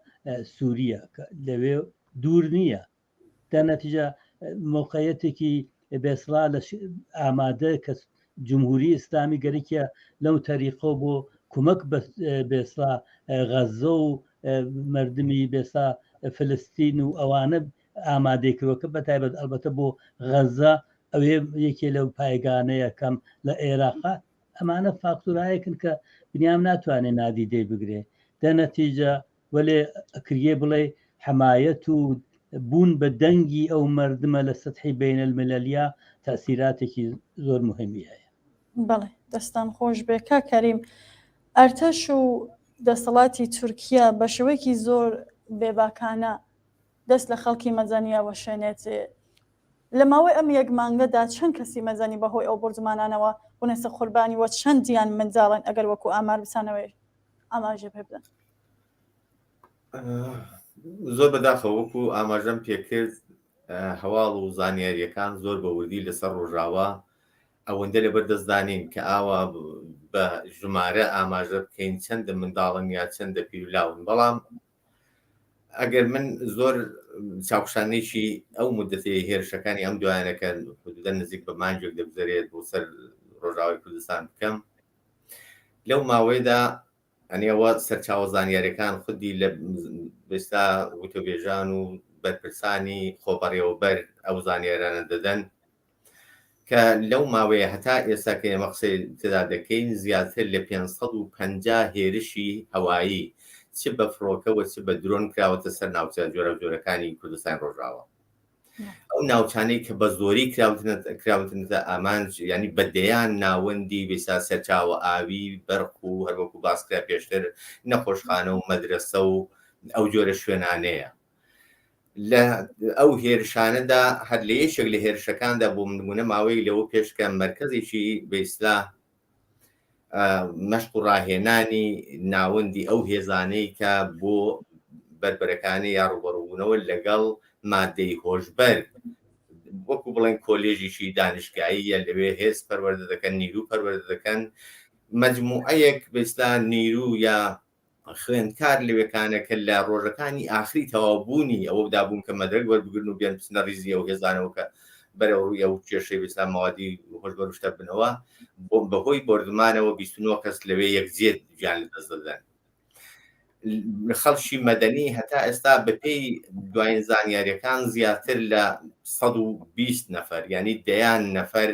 سووریە لەوێ دوور نییە در نەتیجە موقعەتێکی بێسڵا لە ئامادە کە جمهوری ئیسلامی گەرەکە لەو تەریقۆ بۆ کومەک بێسڵا غەزە و مردمی بێسا فلستین و ئەوانە ئامادەیکرۆکە بەتایبەت ئەلبەتە بۆ غەزە ئەوێ یەکێ لەو پایگانەیە کەم لە عێراقا ئەمانە فاکتورایەکن کە بنیام ناتوانێت نادیدەی بگرێ دەنەتیجە وەلێ ئەکریە بڵێ حمایەت و بوون بە دەنگی ئەو مردمە لە سەتحی بین المللیا تەسیراتێکی زۆر مهمی هەیە. بەڵێ دەستان خۆش بێ کا کەریم ئەرتەش و دەسەڵاتی تورکیا بە شێوەیەکی زۆر بێباکانە دەست لە خەڵکی مەزانیەوە شوێنێت لە ماوەی ئەم یەک مانگەدا چەند کەسی مەزانی بەهۆی ئەو بورزمانانەوە بوونەسە قوربانی وە چەندیان منداڵن ئەگەر وەکو ئامار بسانەوەی ئاماژە پێ بدەن. زۆر بەداخەوە وەکو ئاماژەم پێکرد هەواڵ و زانیاریەکان زۆر بە وردی لەسەر ڕۆژاوە ئەوەندە لەبەر دەستدانین کە ئاوا بە ژمارە ئاماژە بکەین چەندە منداڵن یا چەندە پیرلاون بەڵام ئەگەر من زۆر چاوشانێکی ئەو مدەتی هێرشەکانی ئەم دوایانەکە حدودەن نزیک بە مانجێک دەبزرێت بۆ سەر ڕۆژاوی کوردستان بکەم لەو ماوەیەدا ئەنیەوە سەرچاوە زانیاریەکان خودی لە بێستا وتۆبێژان و بەرپرسانی خۆپەڕێوەبەر ئەو زانیارانە دەدەن کە لەو ماوەیە هەتا ئێستا کە ئێمە قسەی تێدا دەکەین زیاتر لە 550 هێرشی هەوایی چ بە فڕۆکەوە چ بە درۆن کراوەتە سەر ناوچە جۆرە جۆرەکانی کوردستان ڕۆژاوە ئەو ناوچانەی کە بە زۆری کراوتنە ئامانج ینی بەدەیان ناوەندی بێسا سەرچاوە ئاوی بەرق و هەروەکو باسکرا پێشتر نەخۆشخانە و مەدرسە و ئەو جۆرە شوێنانەیە لە ئەو هێرشانەدا هەر لە یەشێک لە هێرشەکاندا بۆ نمونە ماوەی لەوە پێشکە مرکزێکی بەئیسلا مەشق و ڕاهێنانی ناوەندی ئەو هێزانەی کە بۆ بەربەرەکانی یا ڕوبەڕووبوونەوە لەگەڵ مادەی هۆشبەر وەکو بڵێن کۆلێژیشی دانیشگاییە لەوێ هێز پەروەردە دەکەن نیرو پەروەردە دەکەن مەجموعەیەک بەستان نیرو یا خوێندکار لەوێکانەکە لە ڕۆژەکانی ئاخری تەواوبوونی ئەوە دابوون کە مەدرک وەربگرن و بێن بچنە ڕیزی ئەو هێزانەوە کە بەرەو ڕووی ئەو کێشەی بەستان ماوادی خۆش بەروشتە بنەوە بەهۆی بردمانەوە 29 کەس لەوێ یەکجێت گیان لەدەست دەدەن. خەڵکی مەدەنی هەتا ئێستا بەپێی دوایین زانیاریەکان زیاتر لە 120 نەفەر یعنی دەیان نەفەر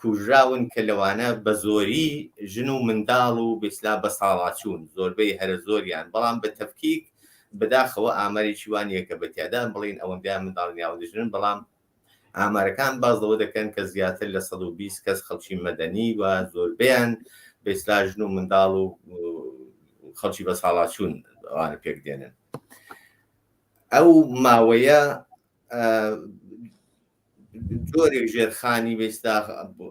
کوژراون کە لەوانە بە زۆری ژن و منداڵ و بسلا بە ساڵاچوون زۆربەی هەرە زۆریان بەڵام بە تەفکیک بەداخەوە ئامارێکی وانیە کە بە تیادان بڵین ئەوەندەیان منداڵنیاوە دەژن بەڵام ئامارەکان بازەوە دەکەن کە زیاتر لە 120 کەس خەڵکی مەدەنی و زۆربیان بەسلا ژن و منداڵ و خەڵکی بە ساڵاچوون ئەوانە پێک دێنن. ئەو ماوەیە جۆرێک ژێرخانی بێستا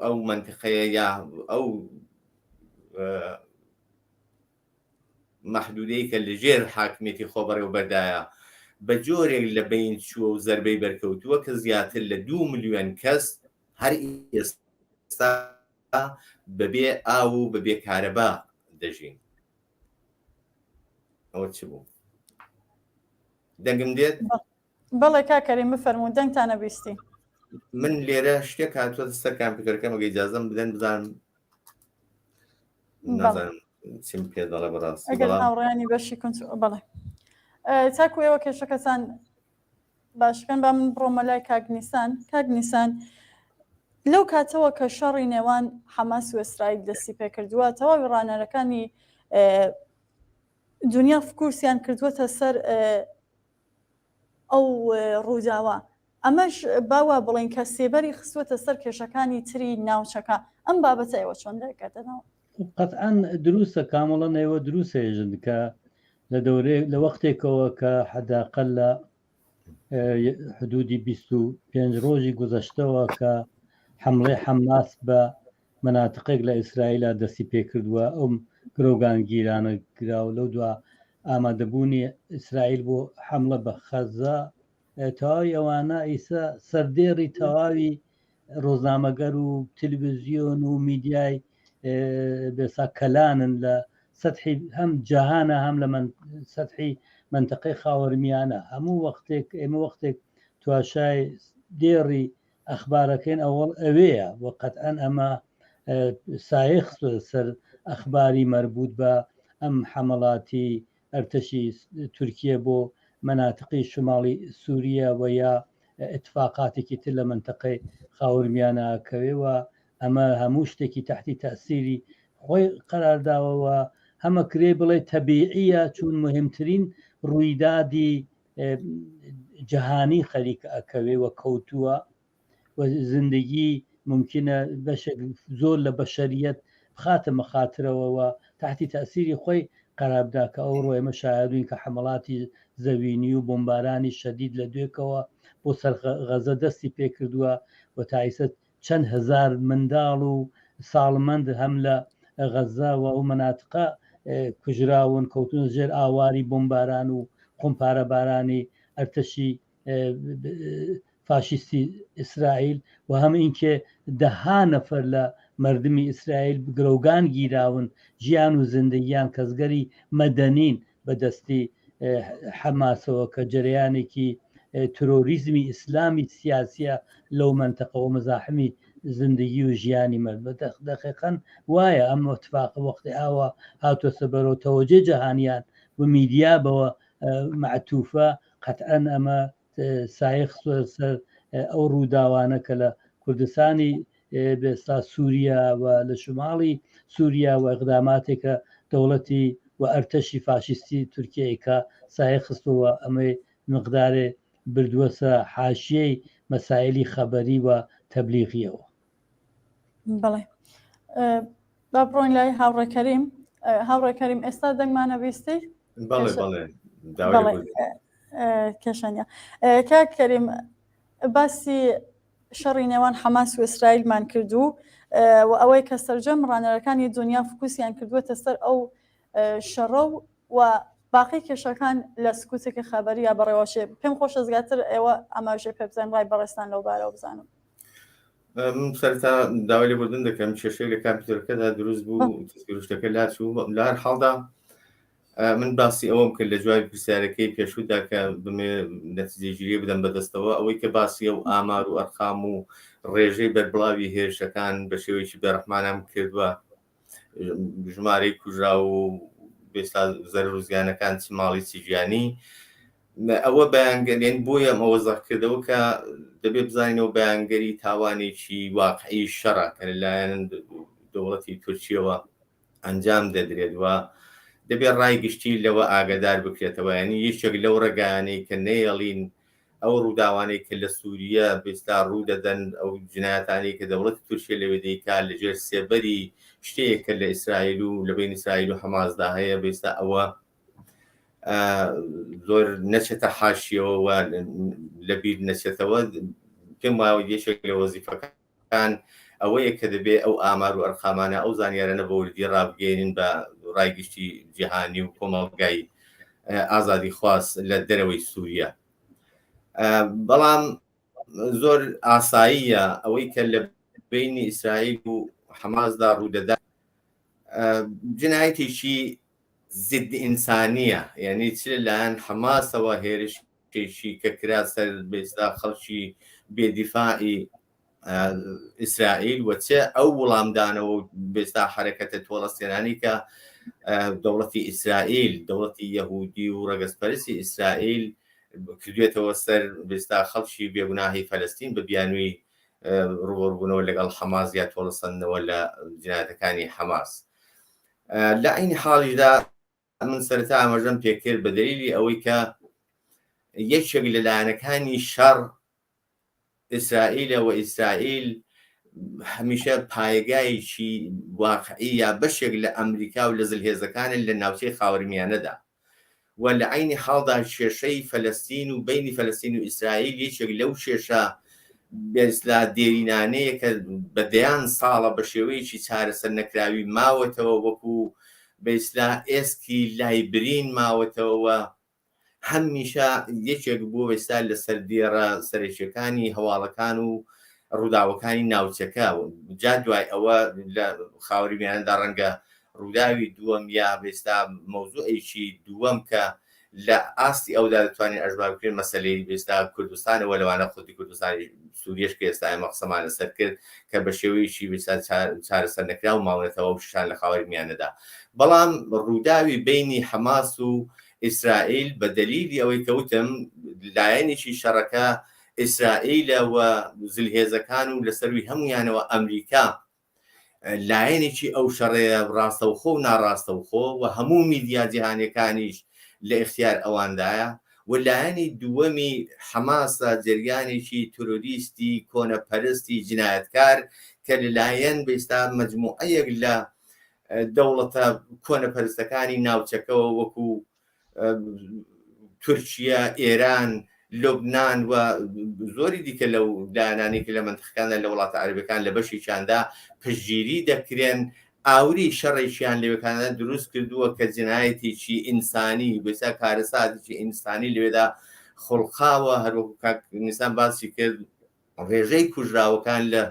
ئەو منتیقەیە یا ئەو مەحدودەی کە لەژێر حاکمیەتی خۆبەڕێوە بەردایە بە جۆرێک لە بین چووە و زەربەی بەرکەوتووە کە زیاتر لە 2 ملیۆن کەس هەر ئێستا بەبێ ئاو و بەبێ کارەبا دەژین. ئەوە چ بوو؟ دەنگم دێت؟ بەڵێ کاکەریم بفەرموو دەنگتانە بیستی. من لێرە شتێک هاتووە سەر کامپیوتەرەکەم ئەگەر ئیجازەم بدەن بزانم نازانم چیم پێ دەڵێ بەڕاستی ئەگەر هاوڕێیانی بەشی بەڵێ تاکو ئێوە کێشەکەتان باشکەن با من بڕۆمە لای کاگنیسان لەو کاتەوە کە شەڕی نێوان حەماس و ئیسرائیل دەستی پێ کردووە تەواوی ڕانەرەکانی دنیا فکورسیان کردووەتە سەر ئەو ڕووداوە ئەمەش باوە بڵین کە سێبەری خستوەتە سەر کێشەکانی تری ناوچەکە ئەم بابەتە ئێوە چۆن دەکاتەوە؟ قەتعاً دروستە کامەڵەن ئێوە دروستێژن کە لە وەختێکەوە کە حەداقل لە حدودی 25 ڕۆژی گذەشتەوە کە حملەی حەماس بە مناتقێک لە ئیسرائیلە دەستی پێ کردووە ئەو گرۆگانگیرانە کراوە لەو دوا ئامادەبوونی ئیسرائیل بۆ حملە بە خەزا تەواوی ئەوانە ئیسا سەردێڕی تەواوی ڕۆزنامەگەر و تەلەڤیزیۆن و میدیای بێسا کەلانن لە سەتحی هەم جەهانە هەم لە سەتحی منتەقەی خاوەرمیانە هەموو وەختێک ئێمە وەختێک تواشای دێڕی ئەخبارەکەین ئەوڵ ئەوەیە وە قەتعەن ئەمە سایخ سەر ئەخباری مربوط بە ئەم حملاتی ئەرتەشی تورکیە بۆ مناتقی شماڵی سووریە و یا اتفاقاتێکی تر لە منتەقەی خاوەرمیانەکەوێەوە ئەمە هەموو شتێکی تحتی تەسیری خۆی قەرارداوەوە هەمە کرێ بڵێ تەبیعیە چون مهمترین ڕوویدادی جەهانی خەریکە ئەکەوێ و کەوتووە و زندگی ممکنە بەشێک زۆر لە بەشەریەت بخاتە مەخاترەوە تحتی تەسیری خۆی قەرابدا کە ئەو ڕۆی مەشاهدوین کە حملاتی زەوینی و بۆمبارانی شەدید لە دوێکەوە بۆ سەر غەزە دەستی پێ کردووە و تایسەت چەند هزار منداڵ و ساڵمەند هەم لە غەزاوە و مناتقە کوژراون کەوتون ژێر ئاواری بۆمباران و قۆمپارەبارانی ئەرتەشی فاشیستی ئیسرائیل و هەم اینکە دەها نەفەر لە مردمی ئیسرائیل گرۆگان گیراون ژیان و زندگیان کەسگەری مەدەنین بەدەستی حەماسەوە کە جەریانێکی تۆریزمی ئیسلامی سیاسیە لەو منتەقەوە مەزاحمی زندگی و ژیانی مرد دقیقاً وایە ئەم اتفاق وەختی ئاوە هاتووە سەبەرەوە تەوەجێ جەهانیان و میدیا بەوە معتوفە قەتعەن ئەمە سایخ سەر ئەو ڕووداوانە کە لە کوردستانی بێستا سووریا و لە شماڵی سووریا و ئەقداماتێکە دەوڵەتی و ئەرتەشی فاشیستی تورکیەکە سایخستەوە ئەمەی مقدارێ بردووەسە حاشیەی مەسائلی خەبەری و تەبلیغیەوە. بەڵێ با بڕۆین لای هاوڕێکەریم ئێستا دەنگمانە بیستی؟ بەڵێ کێشانە کاکەریم باسی شەڕی نێوان حەماس و ئیسرائیلمان کردو و ئەوەی کە سەرجەم ڕانەرەکانی دنیا فکوسیان کردووەتە سەر ئەو شەڕە و باقی کێشەکان لە سکوتێکی خەبەری یا بەڕێوەشێ پێم خۆشە زیاتر ئێوە ئەماژێ پێ بزانین ڕای بەڕێستان لەو بارەوە بزانم. من سەرتا داوای لێبوردن دەکەم کێشەی لە کامپیوتەرەکەدا دروست بوو تەسکیلشتەکە لاچوو لە هەر حاڵدا من باسی ئەوەم کرد لە جوای پرسیارەکەی پێشوودا کە بمێ نەتیجەگیری بدەم بەدەستەوە ئەوەی کە باسی ئەو ئامار و ئەرقام و ڕێژەی بەربڵاوی هێرشەکان بە شێوەیەکی بەڕەحمانام کردووە ژمارەی کوژرا و بێستا زەرر و زیانەکان چ ماڵی چ ژیانی ئەوە بەیانگەرێن بۆیە ئەوە زەحکردەوە کە دەبێت بزانینەوە بەیانگەری تاوانێکی واقعی شەڕە کە لەلایەن دەوڵەتی تورکیەوە ئەنجام دەدرێت وە دەبێت ڕای گشتی لەوە ئاگادار بکرێتەوە ینی یەکێک لەو ڕێگانەی کە نەیەڵین ئەو ڕووداوانەی کە لە سووریە بێستا ڕوو دەدەن ئەو جنایەتانی کە دەوڵەتی تورکیا لەوێ دەیکات لەژێر سێبەری شتەیەکە لە ئیسرائیل و لە بین ئیسرائیل و حەماسدا هەیە بێستا ئەوە زۆر نەچێتە حاشیەوە لەبیر نەچێتەوە پێم وایە یەکێک لە وەزیفەکان ئەوەیە کە دەبێت ئەو ئامار و ئەرقامانە ئەو زانیارانە بە وردی ڕابگەێنین بە ڕایگشتی جیهانی و کۆمەڵگای ئازادی خواست لە دەرەوەی سووریا. بەڵام زۆر ئاساییە ئەوەی کە لە بینی ئیسرائیل و حەماسدا ڕوودەدا جنایەتێکی ضد ئینسانیە یعنی چ لەلایەن حەماسەوە هێرشێکی کە کرا سەر بێستا خەڵکی بێدیفاعی ئیسرائیل وچە ئەو وەڵامدانەوە و بێستا حرەکەتە تۆڵەستێنانی کە دەوڵەتی ئیسرائیل دەوڵەتی یەهودی و ڕەگەزپەرستی ئیسرائیل کردوێتەوە سەر بێستا خەڵکی بێگوناهی فەلەستین بە بیانووی ڕوبەڕبوونەوە لەگەڵ حەماس یا تۆڵەسەندنەوە لە جنایەتەکانی حەماس. لە عینی حاڵیدا من سەرەتا ئاماژەم پێکرد بە دەلیلی ئەوەی کە یەکێک لە لایەنەکانی شەڕ ئیسرائیلە و ئیسرائیل هەمیشە پایگایکی واقعی یا بەشێک لە ئەمریکا و لە زلهێزەکانن لە ناوچەی خاوەرمیانەدا و لە عینی حاڵدا کێشەی فەلەستین و بینی فەلەستین و ئیسرائیل یەکێک لەو کێشە بێسلا دێرینانەیە کە بەدەیان ساڵە بە شێوەیەکی چارەسەر نەکراوی ماوەتەوە وەکو بەئیسلا ئێسکی لایبرین ماوەتەوە هەمیشە یەکێک بۆ ئێستا لە سەردێڕە سەرێکیەکانی هەواڵەکان و ڕووداوەکانی ناوچەکە جا دوای ئەوە لە خاوەرمیانەدا ڕەنگە ڕووداوی دووەم یا بێستا مەوزوعێکی دووەم کە لە ئاستی ئەودا دەتوانین ئەژبار بکرێن مەسەلەی بێستا کوردستانەوە لەوانە خودی کوردستانی سووریەش کە ئێستا ئێمە قسەمان لەسەر کرد کە بە شێوەیەکی بێستا چارەسەر نەکرا و ماوەتەوە و شان لە خاوەرمیانەدا. بەڵام ڕووداوی بینی حەماس و ئیسرائیل بە دەلیلی ئەوەی کەوتم لایەنێکی شەڕەکە ئیسرائیلە و زلهێزەکان و لەسەروی هەمویانەوە ئەمریکا لایەنێکی ئەو شەڕەیە ڕاستەوخۆ و ناڕاستەوخۆ و هەموو میدیا جیهانیەکانیش لە اختیار ئەواندایە و لایەنی دووەمی حەماسە جریانێکی تۆرۆریستی کۆنەپەرستی جنایەتکار کە لەلایەن بێستا مەجموعەیەک لە دەوڵەتە کۆنەپەرستەکانی ناوچەکەەوە وەکو تورکیا، ئێران، لوبنان و زۆری دیکە لەو لایەنانی کە لە منتیقەکاندا لە وڵاتە عەرەبیەکان لە بەشێکیاندا پشتگیری دەکرێن ئاوری شەڕێکیان لەوێکانە دروست کردووە کە جنایەتێکی ئینسانی بێستا کارەساتێکی ئینسانی لەوێدا خوڵقاوە. هەروەکو کاک نیسان باسی کرد ڕێژەی کوژراوەکان لە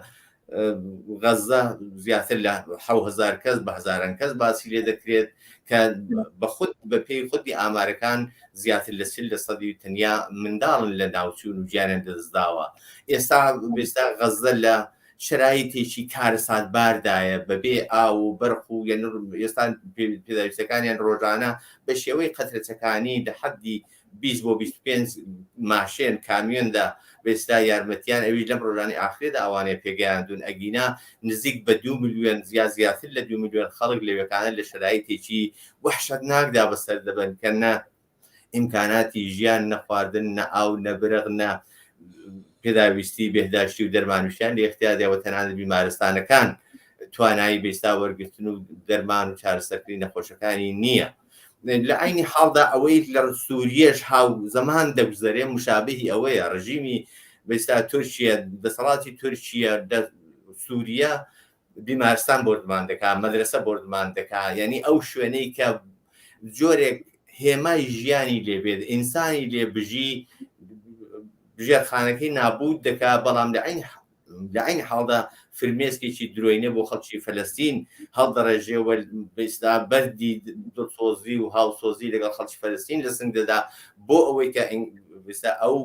غەزە زیاتر لە 7,000 کەس بە هەزاران کەس باسی لێ دەکرێت کە بە پێی خودی ئامارەکان زیاتر لە 40% تەنیا منداڵن لە ناوچوون و گیانیان دەستداوە. ئێستا بێستا غەزە لە شرایطێکی کارەساتباردایە بەبێ ئاو و بەرق و ئێستا پێداویستەکانیان ڕۆژانە بە شێوەی قەترەچەکانی لە حەدی 20 بۆ 25 ماشێن کامیۆندا بێستا یارمەتیان ئەوی لەم ڕۆژانی ئاخرێدا ئەوانەیە پێگەیاندون ئەگینا نزیک بە 2 ملیۆن زیاتر لە 2 ملیۆن خەڵک لەوێکانە لە شرایطێکی وەحشەتناکدا بەسەر دەبن کە نە ئیمکاناتی ژیان، نە خواردن، نە ئاو، نە برق، نە پێداویستی بێهداشتی و دەرمانوشیان لە اختیاردەوە تەنانەت بیمارستانەکان توانایی بێستا وەرگرتن و دەرمان و چارەسەرکردنی نەخۆشەکانی نییە. لە عینی حاڵدا ئەوەی لە سووریەش هاو زەمان دەگوزارێ مشابهی ئەوەیە ڕژیمی بێستا تورکیا دەسەڵاتی تورکیا لە سووریا بیمارستان بردمان دەکات، مەدرسە بردمان دەکات، یعنی ئەو شوێنەی کە جۆرێک هێمای ژیانی لێبێت ئینسانی لێ بژێرخانەکەی نابوود دەکا بەڵام لە عین حاڵدا فرمێسکێکی درۆینە بۆ خەڵکی فەلەستین هەڵدەڕێژێەوە بەستا بەردی دڵسۆزی و هاوسۆزی لەگەڵ خەڵکی فەلەستین لە سنگ دەدا بۆ ئەوەی کە ئەو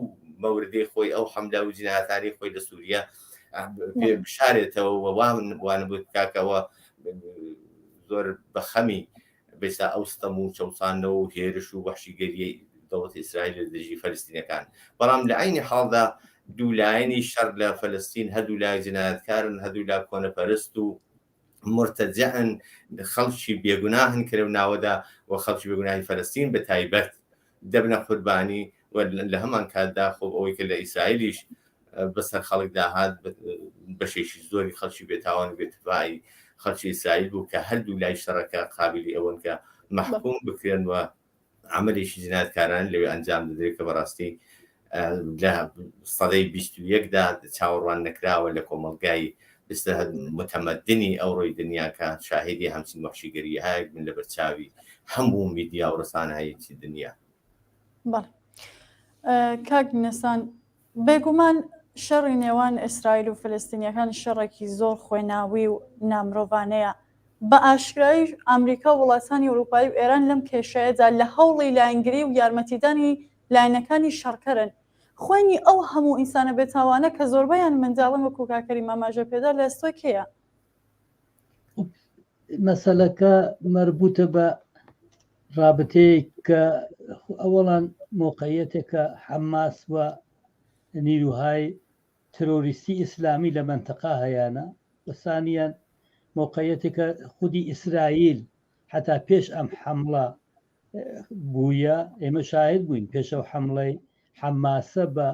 مەوردەی خۆی ئەو حەملا و جینایەتانی خۆی لە سووریا بشارێتەوە وانە بوو کاکەوە زۆر بەخەمی بەستا ئەو ستەم و چەسانەوە و هێرش و وەحشیگەریەی دەوڵەتی ئیسرائیل لە دژی فەلەستینەکان بەڵام لە عینی حاڵدا دوولایەنی شەڕ لە فەلەستین هەردوو لای جینایەتکارن هەردوو لا کۆنەپەرست و مرتەجەن خەڵکی بێگوناهن کرد ناوەدا و خەڵکی بێگوناهی فەلەستین بە تایبەت دەبنە قوربانی لە هەمان کاتدا خۆ ئەوەی کە لە ئیسرائیلیش بەسەر خەڵک داهات بەشێکی زۆری خەڵکی بێتاوان بێتفاعی خەڵکی ئیسرائیل بوو کە هەردوو لای شەڕەکە قابلی ئەوەن کە محکوم بکرێن و عملێکی جینایەتکاران لەوێ ئەنجام دەدرێت کە بەڕاستی لە سەدەی 21دا چاوەڕوان نەکراوە لە کۆمەڵگای متەمەدنی ئەو ڕۆی دنیاکە شاهدی هەمچین وەحشیگەریەهایەک من لە بەرچاوی هەموو میدیا و ڕسانهایەکی دنیا. کاک نەسان بێگومان شەڕی نێوان ئیسرائیل و فلەستینیەکان شەڕێکی زۆر خوێناوی و نامرۆڤانەیە بە ئاشکرایی ئەمریکا و وڵاتانی ئەوروپایی و ئێران لەم کێشەیەدا لە هەوڵی لایەنگری و یارمەتیدانی لایەنەکانی شەڕکەرن خوێنی ئەو هەموو ئینسانە بێتاوانە کە زۆربەیان منداڵن وەکو کاکەری ماماژە پێدا لە ئێستۆی کێیە؟ مەسەلەکە مربوطە بە رابطەیە کە ئەوەڵان موقعیەتێکە حەماس و نیروهای ترۆریستی ئیسلامی لە منتەقا هەیەە وەسانیان موقعیەتێکە خودی ئیسرائیل حتا پێش ئەم حملە بووە ئێمە شاهد بووین پێش ئەو حملەی حەماسە بە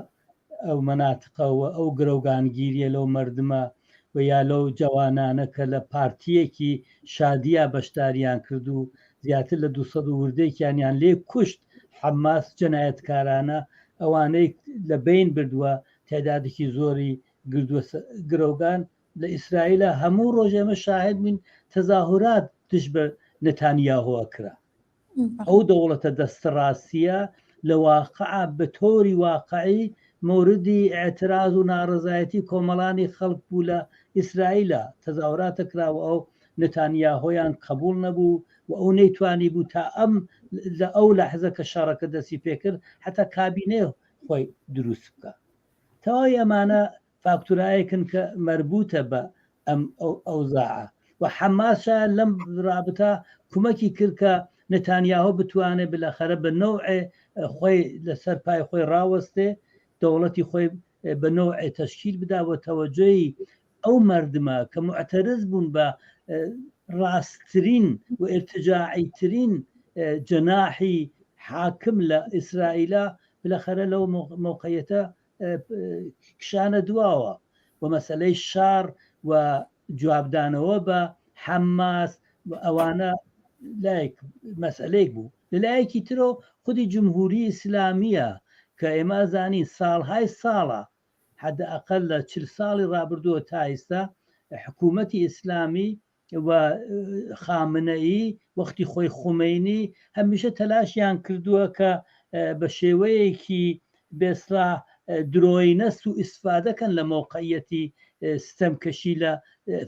ئەو مەناتقەوە ئەو گرەوگانگیریە لەو مردمە و یا لەو جوانانە کە لە پارتیەکی شادیە بەشداریان کرد و زیاتر لە 200 وردەیەکیانیان لێ کوشت حەماس جەنایەتکارانە ئەوانەی لە بین بردووە تعدادێکی زۆری گرەوگان لە ئیسرائیلە هەموو ڕۆژ ئێمە شاهد بووین تەزاهورات دش بە نەتانیاهۆ کرا ئەو دەوڵەتە دەستەڕاستیە لە واقعە بە تۆری واقعی موردی ئاعتراض و ناڕزایەتی کۆمەڵانی خەڵک بوو لە ئیسرائیلە تەزاوراتە کراوە ئەو نەتانیاهۆیان قبول نەبوو و ئەو نەیتوانی بوو تا ئەم لە ئەو لەحزە کە شەڕەکە دەستی پێکرد حتا کابینێ خۆی دروست بکە تەواوی ئەمانە فاکتورایەکن کە مربوطە بە ئەم ئەوزاعە و حەماسە لەم رابطە کومەکی کرد کە نەتانیاهۆ بتوانێت بالاخەرە بە نەوعێ خۆی لەسەر پای خۆی ڕاوەستێ دەوڵەتی خۆی بە نەوعێ تەشکیل بداوە تەوەجۆی ئەو مردمە کە معتەرز بوون بە ڕاستترین و ارتجاعیترین جەناحی حاکم لە ئیسرائیلە بالاخەرە لەو موقعیەتە کشانە دواوە و مەسەلەی شار و جوابدانەوە بە حەماس ئەوانە لایەک مەسئلەیەک بوو لەلایەکی ترۆ خودی جمهوری ئیسلامیە کە ئێمە زانین ساڵهای ساڵە حدە ئەقل لە 40 ساڵی ڕابردووە تا ئێستا حکوومەتی ئیسلامی و خامنەئی وەختی خۆی خومینی هەمیشە تەلاشیان کردووە کە بە شێوەیەکی بێسرا درۆینەست و ئیسفادەکەن لە موقعیەتی ستەمکەشی لە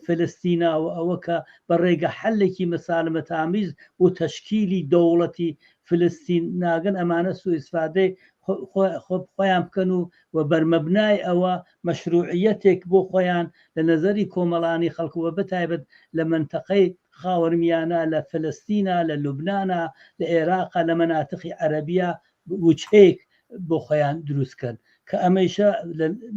فلەستینە و ئەوە کە بە ڕێگە حلێکی مەسالمەتامیز و تەشکیلی دەوڵەتی فلسطین ناگەن ئەمانە سوء ئیسفادەی خۆیان بکەن و بەرمەبنای ئەوە مەشروعیەتێک بۆ خۆیان لە نەزەری کۆمەڵانی خەڵکووە بەتایبەت لە منتەقەی خاوەرمیانە لە فلەستینە لە لوبنانە لە عێراقە لە مەناتقی عەرەبیە وچەیەک بۆ خۆیان دروستکەن کە ئەمەیشە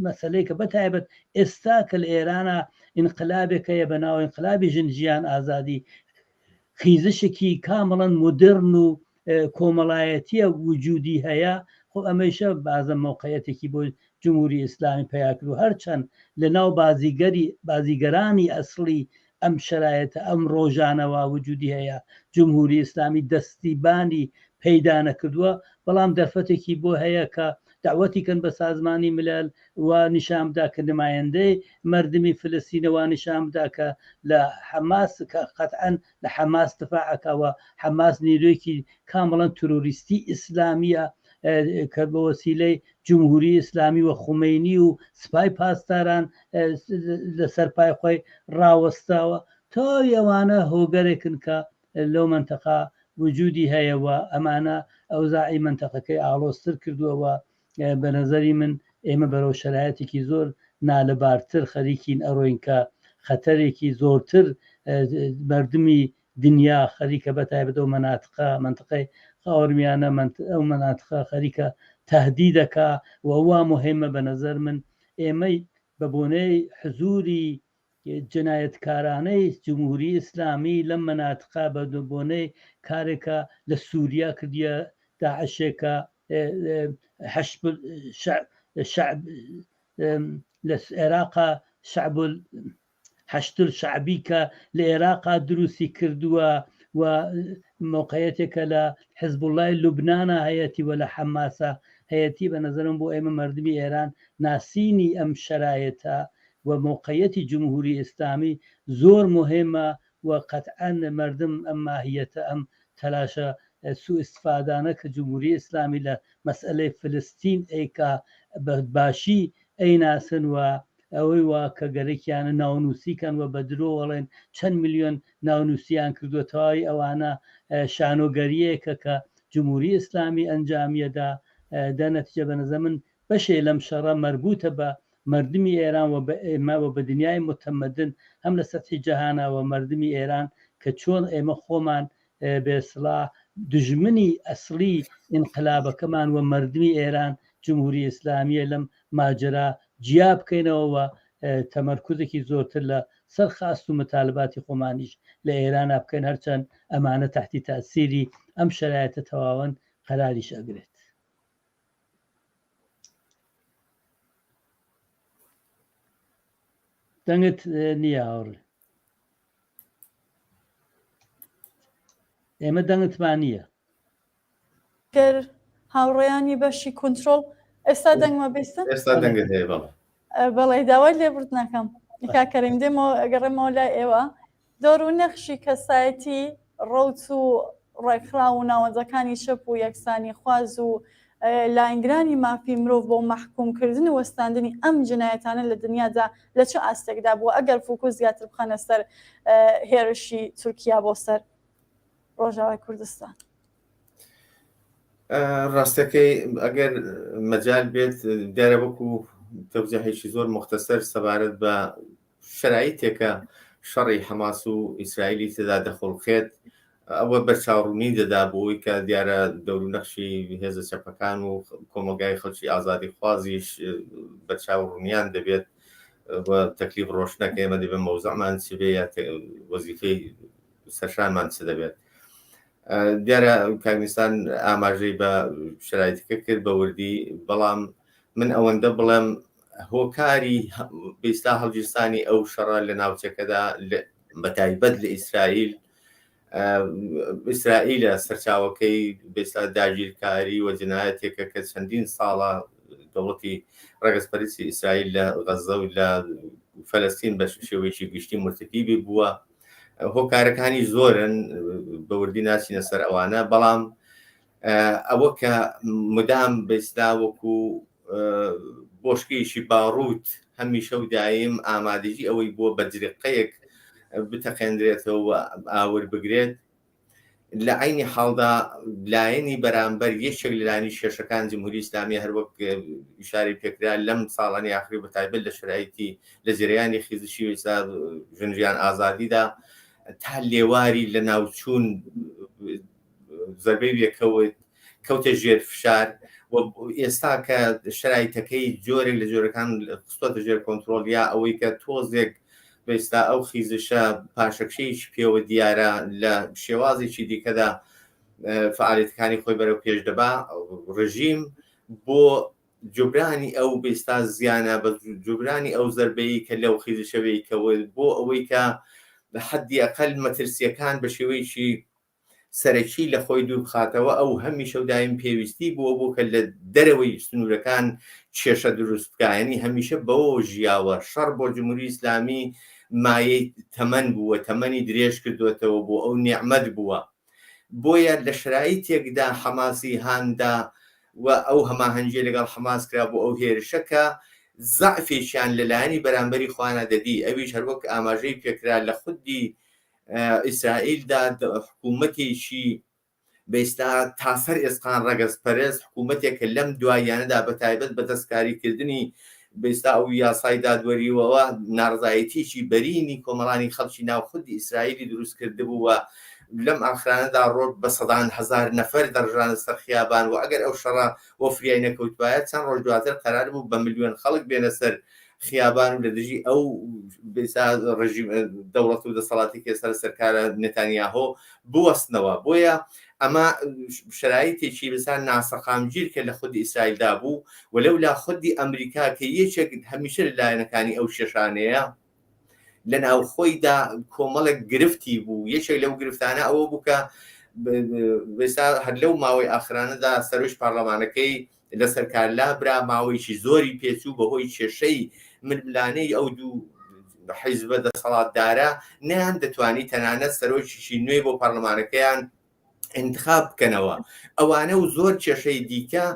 مەسلەی کە بەتایبەت ئێستا کە لە ئێرانە ئینقلابێکەیە بە ناو ئینقلابی ژنجیان ئازادی خیزشێکی کامەڵەن مدرن و کۆمەڵایەتیە وجودی هەیە خۆ ئەمەیشە بازە موقعیەتێکی بۆ جمهوری ئیسلامی پیاکرد و هەرچەند لە ناو بازیگەرانی ئەسڵی ئەم شرایەتە ئەم ڕۆژانەوە وجودی هەیە جمهوری ئیسلامی دەستیبانی پەیدا نەکردووە بەڵام دەرفەتێکی بۆ هەیە کە دعوەتی کەن بە سازمانی ملل و نیشان بدا کە نمایەندەی مردمی فلستینەوە نیشان بدا کە لە حەماس کە قەتعەن لە حەماس دفاعەکەوە حەماس نیرویەکی کامەڵەن تۆریستی ئیسلامیە کە بە وەسیلەی جمهوری ئیسلامی و خومینی و سپای پاسداران لەسەر پای خۆی ڕاوەستاوە تا ئەوانە هۆگەرێکن کە لەو منتەقا وجودی هەیەەوە ئەمانە ئەوزاعی منتەقەکەی ئاڵۆستر کردووەوە بە نظری من ئێمە بەرەو شرایەتێکی زۆر نالەبارتر خەریکین ئەڕۆین کە خەتەرێکی زۆرتر مردمی دنیا خەریکە بەتایبەت ئەو منتقەی خاوەرمیانە ئەو مناتقە خەریکە تهدیدەکە و وا مهمە بە نظر من ئێمەی بە بۆنەی حزوری جنایەتکارانەی جمهوری ئیسلامی لەم مناتقا بە بۆنەی کارێکە لە سووریا کردیە داعشێکە لە عێراقا حەشتر شعبی کە لە عێراقا دروستی کردووە و موقعیتێکە لە حزب الله لوبنانە هەیەی و لە حەماسە هەیەی بە نظرم بۆ ئێمە مردمی ئێران ناسینی ئەم شرایەتە و موقعیتی جمهوری ئیسلامی زۆر مهمە و قەتعەن مردم ئەم ماهیەتە ئەم تەلاشە سوء استفادانە کە جمهوری ئیسلامی لە مەسئلەی فلستین ئەیکا باشی ئەیناسن و ئەوەی وا کە گەرەکیانە ناونووسیکەن و بە درۆ وەڵێن چەند میلیۆن ناونووسیان کردووە تەواوی ئەوانە شانۆگەریەکە کە جمهوری ئیسلامی ئەنجامیەدا دەنەتیجە بە نەزە من بەشێ لەم شەڕە مربوطە بە مردمی ئێران و بە ئێمە و بە دنیای متەمەدن هەم لە سەتحی جەهانەوە مردمی ئێران کە چۆن ئێمە خۆمان بێسڵا دژمنی ئەسلی ئینقلابەکەمان و مردمی ئێران جمهوری ئیسلامیە لەم ماجرا جیا بکەینەوە و تەمەرکوزێکی زۆرتر لە سەر خاست و متالباتی خۆمانیش لە ئێران بکەین هەرچەند ئەمانە تحتی تاسیری ئەم شرایەتە تەواوەن قەراریش ئەگرێت. دەنگت نییە هاوڕێ، ئێمە دەنگتمان نییە گەر هاوڕێیانی بەشی کنترۆل ئێستا دەنگمە بیستن ئێستا دەنگت هەیە بەڵێ داوای لێبوردنەکەم کاکەریم دێمەوە ئەگەڕێمەوە لای ئێوە دۆر و نەخشی کەسایەتی ڕەوت و ڕێکخرا و ناوەندەکانی شەپ و یەکسانی خواز و لاینگرانی مافی مرۆڤ بۆ مەحکومکردن و وەستاندنی ئەم جنایەتانە لە دنیادا لە چه ئاستێکدا بووە ئەگەر فوکو زیاتر بخەنە سەر هێرشی تورکیا بۆ سەر ڕۆژاوای کوردستان؟ ڕاستەکەی ئەگەر مەجال بێت دیارە وەکو تەوزیحێکی زۆر مختصر سەبارەت بە شرایطێکە شەڕی حەماس و ئیسرائیلی تێدا دەخۆڵخێت ئەوە بەرچاوڕوونی دەدا بۆی کە دیارە دەور و نەخشی هێزە چەپەکان و کۆمەلگای خەڵکی ئازادی خوازیش بەرچاوڕوونیان دەبێت تەکلیف ڕۆشنەکە ئێمە دەبێت مەوزەعمان چ بێ یا وەزیفەی سەرشانمان چ دەبێت. دیارە کاگنیستان ئاماژەی بە شرایطەکە کرد بە وردی، بەڵام من ئەوەندە بڵێم هۆکاری بێستا هەڵگیرستانی ئەو شەڕە لە ناوچەکەدا بەتایبەت لە ئیسرائیلە سەرچاوەکەی بێستا داگیرکاری و جنایەتێکە کە چەندین ساڵە دەوڵەتی ڕێگەزپەرستی ئیسرائیل لە غەزە و لە فەلەستین بە شێوەیەکی گشتی مرتکیبی بووە. هۆکارەکانی زۆرن بەوردی ناچینە سەر ئەوانە، بەڵام ئەوە کە مدام بەستا وەکو بۆشکەیەکی باڕووت هەمیشە و دایم ئامادەجی ئەوەی بۆ بەجرقەیەک بتەقێندرێتەوە ئاور بگرێت، لە عینی حاڵدا لایەنی بەرامبەر یەکێک لەلانی شێشەکان جمهوری ئیسلامی هەروەک ئیشاری پێکرا لەم ساڵانی ئاخری بەتایبەت لە شرایطی لە جریانی خیزشی وێستا ژنجیان ئازادیدا تا لێواری لە ناوچوون زەربەی بێکەوت کەوتە ژێر فشار و ئێستا کە شرایطەکەی جۆرێک لە جۆرەکان خستۆتە ژێر کۆنترۆل یا ئەوەی کە تۆزێک بەستا ئەو خیزشە پاشەکشەیەکی پێوە دیارە لە شێوازێکی دیکەدا فعالیتەکانی خۆی بەرەو پێش دەبا، ڕژیم بۆ جوبرانی ئەو بێستا زیانە بە جوبرانی ئەو زەربەی کە لەو خیزشەوەی کەوت بۆ ئەوەی کە بە حەدی ئەقل مەترسیەکان بە شێوەیەکی سەرەکی لە خۆی دوور بخاتەوە ئەو هەمیشە و دایم پێویستی بووە بۆ کە لە دەرەوەی سنوورەکان کێشە دروست بکایانی هەمیشە بەوە ژیاوە شەڕ بۆ جمهوری ئیسلامی مایەی تەمەن بووە تەمەنی درێژ کردوێتەوە بۆ ئەو نیعمەت بووە بۆیە لە شرایطێکدا حەماسی هاندا و ئەو هەماهەنگیە لەگەڵ حەماس کرا بۆ ئەو هێرشەکە زەعفێکیان لەلایەنی بەرامبەری خوانە دەدی ئەویش هەروەک ئاماژەی پێکرا لە خودی ئیسرائیلدا حکوومەتێکی بەئێستا تاسەر ئێسقان ڕەگەزپەرست حکوومەتێکە لەم دواییانەدا بە تایبەت بە دەستکاریکردنی بەئێستا ئەو یاسای دادوەریەوە ناڕزایەتیی بەرینی کۆمەڵانی خەڵکی ناوخودی ئیسرائیلی دروست کرده بووە لەم ئاخرانەدا ڕۆژ بە سەدان هەزار نەفەر دەڕژانە سەر خیابان و ئەگەر ئەو شەڕە وەفریای نەکەوتوایە چەند ڕۆژ دواتر قەرار بوو بە ملیۆن خەڵک بێنە سەر خیابان و لە دژی ئەو ڕژیم دەوڵەت و دەسەڵاتی کێسەر سەرکارە نێتانیاهۆ بوەستنەوە بۆیە ئەمە شرایطێکی بەسان ناسەقامگیر کە لە خودی ئیسرائیلدا بوو وەلەولا خودی ئەمریکا کە یەکێک هەمیشە لەلایەنەکانی ئەو شێشانەیە لە ناوخۆیدا کۆمەڵێک گرفتی بوو یەکێک لەو گرفتانە ئەوە بووکە هەر لەو ماوەی ئاخرانەدا سەرۆژ پارلەمانەکەی لە سەرکارلا برا ماوەیەکی زۆری پێچوو بەهۆی کێشەی ململانەی ئەو دوو حیزبە دەسەڵاتدارە نەیان دەتوانی تەنانەت سەرۆکیشی نوێ بۆ پارلەمانەکەیان انتخاب بکەنەوە ئەوانە و زۆر کێشەی دیکە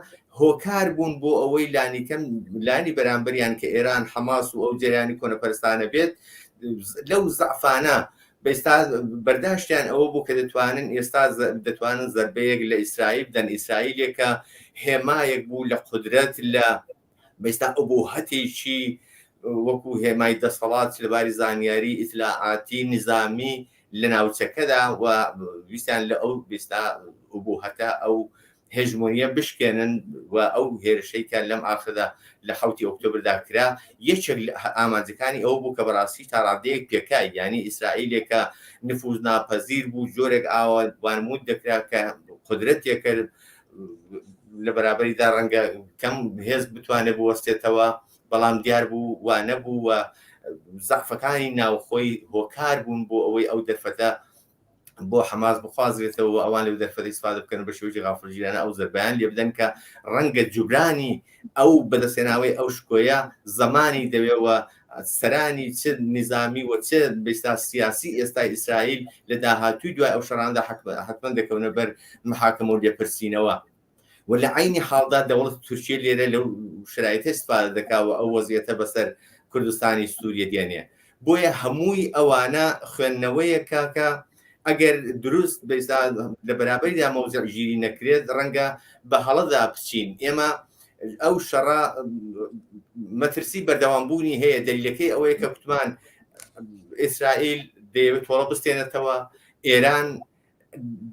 هۆکار بوون بۆ ئەوەی لانیکەم لانی بەرامبەریان کە ئێران حەماس و ئەو جریانی کۆنەپەرستانە بێت لەو زەعفانە بەئێستا بەرداشتیان ئەوە بوو کە ئێستا دەتوانن زەربەیەک لە ئیسرائیل بدەن ئیسرائیلێکە هێمایەک بوو لە قودرەت لە بەئێستا ئوبوهەتێکی وەکو هێمای دەسەڵات لەباری زانیاری ئیتلاعاتی نظامی لە ناوچەکەدا و ویستیان لە ئەو بێستا ئوبوهەتە ئەو هێژمۆنیە بشکێنن و ئەو هێرشەیکە لەم ئاخردا لە 7 ئۆکتۆبردا کرا یەکێک ئامانجەکانی ئەو بوو کە بەڕاستی تا ڕادەیەک پێکای یعنی ئیسرائیلێکە نفوذ ناپەزیر بوو جۆرێک ئاوانمود دەکرا کە قودرەتێکە لە بەرابەریدا ڕەنگە کەم هێز بتوانێت بوەستێتەوە بەڵام دیار بوو وانە بوو و زەعفەکانی ناوخۆی هۆکار بوون بۆ ئەوەی ئەو دەرفەتە بۆ حەماس بخوازرێتەوە ئەوان لە دەرفەتی استفادە بکەن بە شێوەیەکی غافڵگیرانە ئەو زەربیان لێ بدەن کە ڕەنگە جوبرانی ئەو بەدەستێناوەی ئەو شکۆیە زەمانی دەوێەوە سەرانی چ نظامی و چ بەئێستا سیاسی ئێستای ئیسرائیل لە داهاتووی دوای ئەو شەڕاندا حتمەن دەکەونە بەر محاکەمە و لێپرسینەوە و لە عینی حاڵدا دەوڵەت تورکیە لێرە لەو شرایطە استفادە دەکاوە ئەو وەزیەتە بەسەر کوردستانی سووریە دێنێ بۆیە هەمووی ئەوانە خوێندنەوەیە کاکە ئەگەر دروست بەئێستا لە بەرابەریدا مەوزع ژیری نەکرێت ڕەنگە بە هەڵەدا بچین ئێمە ئەو شەڕە مەترسی بەردەوامبوونی هەیە دەلیلەکەی ئەوەیە کە کوتمان ئیسرائیل دەیەوێت تۆڵە بستێنێتەوە ئێران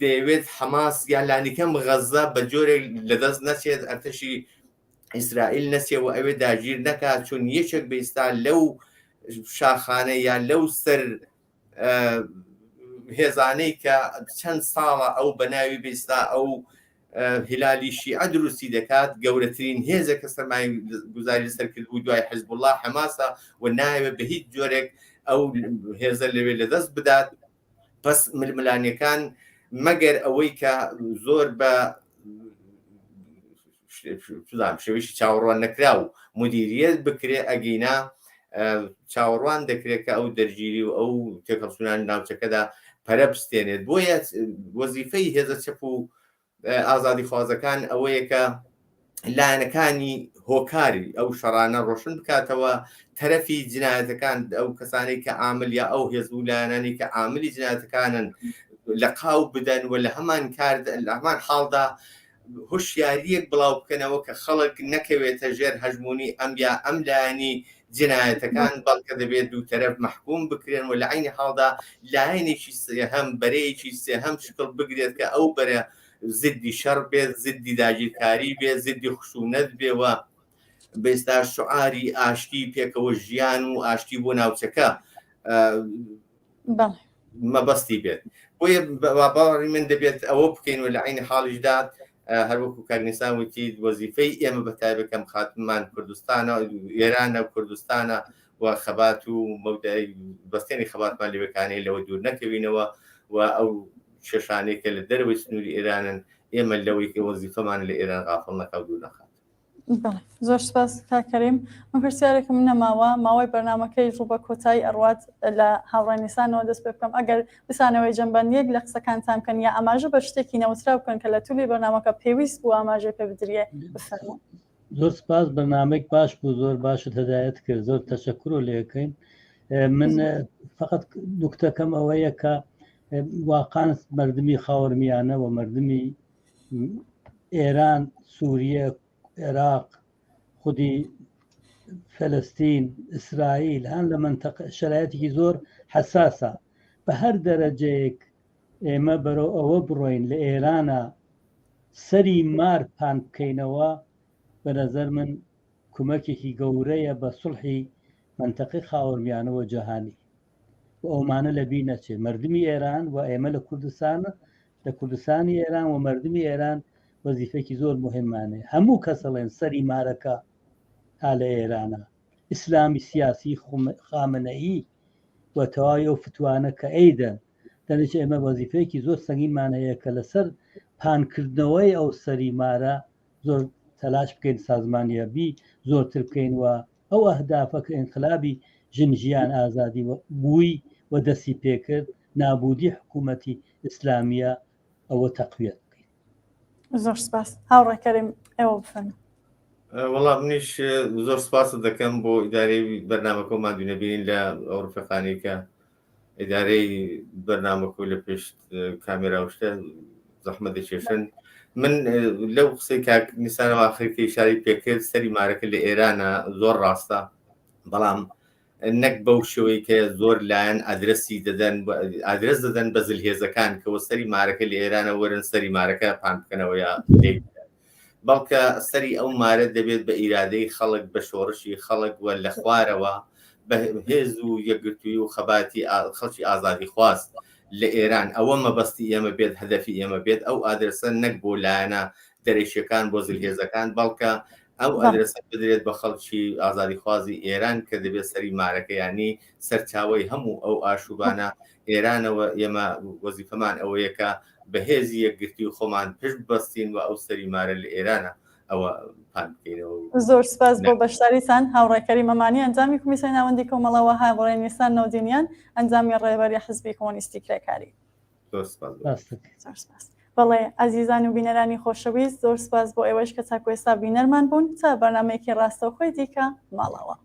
دەیەوێت حەماس یان لانیکەم غەزە بە جۆرێک لەدەست نەچێت ئەرتەشی ئیسرائیل نەچێەوە ئەوێ داگیر نەکات چون یەکێک بەئێستا لەو شاخانە یان لەو سەر هێزانەی کە چەند ساڵە ئەو بەناوی بێستا ئەو هیلالی شیعە دروستی دەکات گەورەترین هێزە کە سەرمای گوزاری سەرکردبوو دوای حیزب الله حەماسە و ناوێت بە هیچ جۆرێک ئەو هێزە لەوێ لەدەست بدات پس ململانیەکان مەگەر ئەوەی کە زۆر بە شێوەیەکی چاوەڕوان نەکرا و مدیریت بکرێ ئەگەینا چاوەڕوان دەکرێت کە ئەو دەرگیری و ئەو تێکەڵچوونان ناوچەکەدا پەرە بستێنێت بۆیە وەزیفەی هێزە چەپ و ئازادی خوازەکان ئەوەیە کە لایەنەکانی هۆکاری ئەو شەڕانە ڕۆشن بکاتەوە تەرەفی جنایەتەکان ئەو کەسانەی کە عامل یا ئەو هێز و لایەنانی کە عاملی جنایەتەکانن لە قاو بدەن و لە هەمان کار لە هەمان حاڵدا هوشیاریەک بڵاو بکەنەوە کە خەڵک نەکەوێتە ژێر هەژمونی ئەم یا ئەم لایەنی جنایەتەکان بەڵکە دەبێت دوو تەرەف محکوم بکرێن و لە عینی حاڵدا لایەنێکی سێهەم بەرەیەکی سێهەم شکڵ بگرێت کە ئەو بەرە زدی شەڕ بێت زدی داگیرکاری بێت زدی خشونەت بێوە بەئێستا شعاری ئاشتی پێکەوە ژیان و ئاشتی بۆ ناوچەکە مەبەستی بێت بۆیە باوەڕی من دەبێت ئەوە بکەین و لە عینی حاڵیشدا هەروەکو کاگنیسان وتی وەزیفەی ئێمە بەتایبەت کەم خاتممان کوردستانە ئێرانە و کوردستانە و خەبات و مەودای بەستێنی خەباتمان لەوەکانەی لەوە دوور نەکەوینەوە و ئەو شێشانێکە لە دەرەوەی سنووری ئێرانن ئێمە لەوەی کە وەزیفەمان لە ئێران غافڵ نەکەوت و نەخات. زۆر سپاس کاکەریم. من پرسیارێکم نەماوە ماوەی بەرنامەکەی ڕوو بە کۆتایی ئەڕوات لە هاوڕێنیسانەوە دەست پێ بکەم ئەگەر بسانەوەی جەمبەندیەک لە قسەکانتان بکەن یا ئاماژە بە شتێکی نەوترا بکەن کە لە توولی بەرنامەکە پێویست بوو ئاماژەی پێ بدرێ بفەرمون. زۆر سپاس بەرنامەیەک باش بوو زۆر باشت هەدایەت کرد زۆر تەشەکر و لێەکەین. من فقط نوکتەکەم ئەوەیە کە واقعاً مردمی خاوەرمیانە و مردمی ئێران سووریە عێراق خودی فلسطین ئیسرائیل هەن لە منتەقە شرایەتێکی زۆر حساسە بە هەر دەرەجەیەک ئێمە بەرەو ئەوە بڕۆین لە ئێرانە سەری مار پان بکەینەوە بە نەزەر من کومەکێکی گەورەیە بە سوڵحی منتەقەی خاوەرمیانەوە جەهانی و ئەومانە لە بیر نەچێت مردمی ئێران و ئێمە لە کوردستانی ئێران و مردمی ئێران وەزیفەیەکی زۆر مهمانەیە هەموو کەسەڵێن سەری مارەکە ها لە ئێرانە ئیسلامی سیاسی خامنەئی و تەواوی ئەو فتوانە کە ئەیدەن دەنێت ئێمە وەزیفەیەکی زۆر سەنگینمان هەیە کە لەسەر پانکردنەوەی ئەو سەری مارە زۆر تەلاش بکەین سازمانیەبی زۆرتر بکەین و ئەو ئەهدافە کە ئینقلابی ژنجیان ئازادی بووی و دەستی پێکرد نابودی حکوومەتی ئیسلامیە ئەوە تەقویەت بکەین. زۆر سپاس هاوڕێکەریم ئێوە بفەرمون. وەڵام منیش زۆر سپاس دەکەم بۆ ئیدارەی بەرنامەکەمان دوونەبین لە ئەو ڕفەقانی کە ئیدارەی بەرنامەکە لە پێش کامێرا شتە زەحمەت دەکێشن. من لەو قسەی کاک نیسانەوە ئاخرکەی شاری پێکرد سەری مارەکە لە ئێرانە زۆر ڕاستە بەڵام نەک بەو شێوەی کە زۆر لایەن ئادرس دەدەن بە زلهێزەکان کەەوە سەری مارەکە لە ئێرانە وەرن سەری مارەکە پان بکەنەوە یا بەڵکە سەری ئەو مارە دەبێت بە ئیرادەی خەڵک بە شۆڕشی خەڵک وە لە خوارەوە بە هێز و یەکگرتووی و خەباتی خەڵکی ئازادی خواست لە ئێران ئەوە مەبەستی ئێمە بێت هەدەفی ئێمە بێت ئەو ئادرسە نەک بۆ لایەنە دەرێشیەکان بۆ زلهێزەکان بەڵکە ئەو ئەدرسە بدرێت بە خەڵکی ئازادی خوازی ئێران کە دەبێت سەری مارەکە ینی سەرچاوی هەموو ئەو ئاشوبانە ئێرانەوە ئێمە وەزیفەمان ئەوەیە کە بەهێزی یەکگرتی و خۆمان پشت بەستین و ئەو سەری مارە لە ئێرانە ئەوە پان بکەینەوە. زۆر سپاس بۆ بەشداریتان هاوڕێکەری مەمانی ئەنجامی کمیسیۆنی ناوەندی کۆمەڵەوە هاوڕێنویستان نەودینیان ئەنجامی ڕێبەری حزبی کۆمۆنیستی کرێکاری. زۆر سپاس. زۆر سپاس. بەڵێ ئازیزان و بینەرانی خۆشەویست زۆر سپاس بۆ ئێوەش کە چاکو ئێستا بینەرمان بوون تا بەرنامەیەکی ڕاستەوخۆی دیکە ماڵەوە.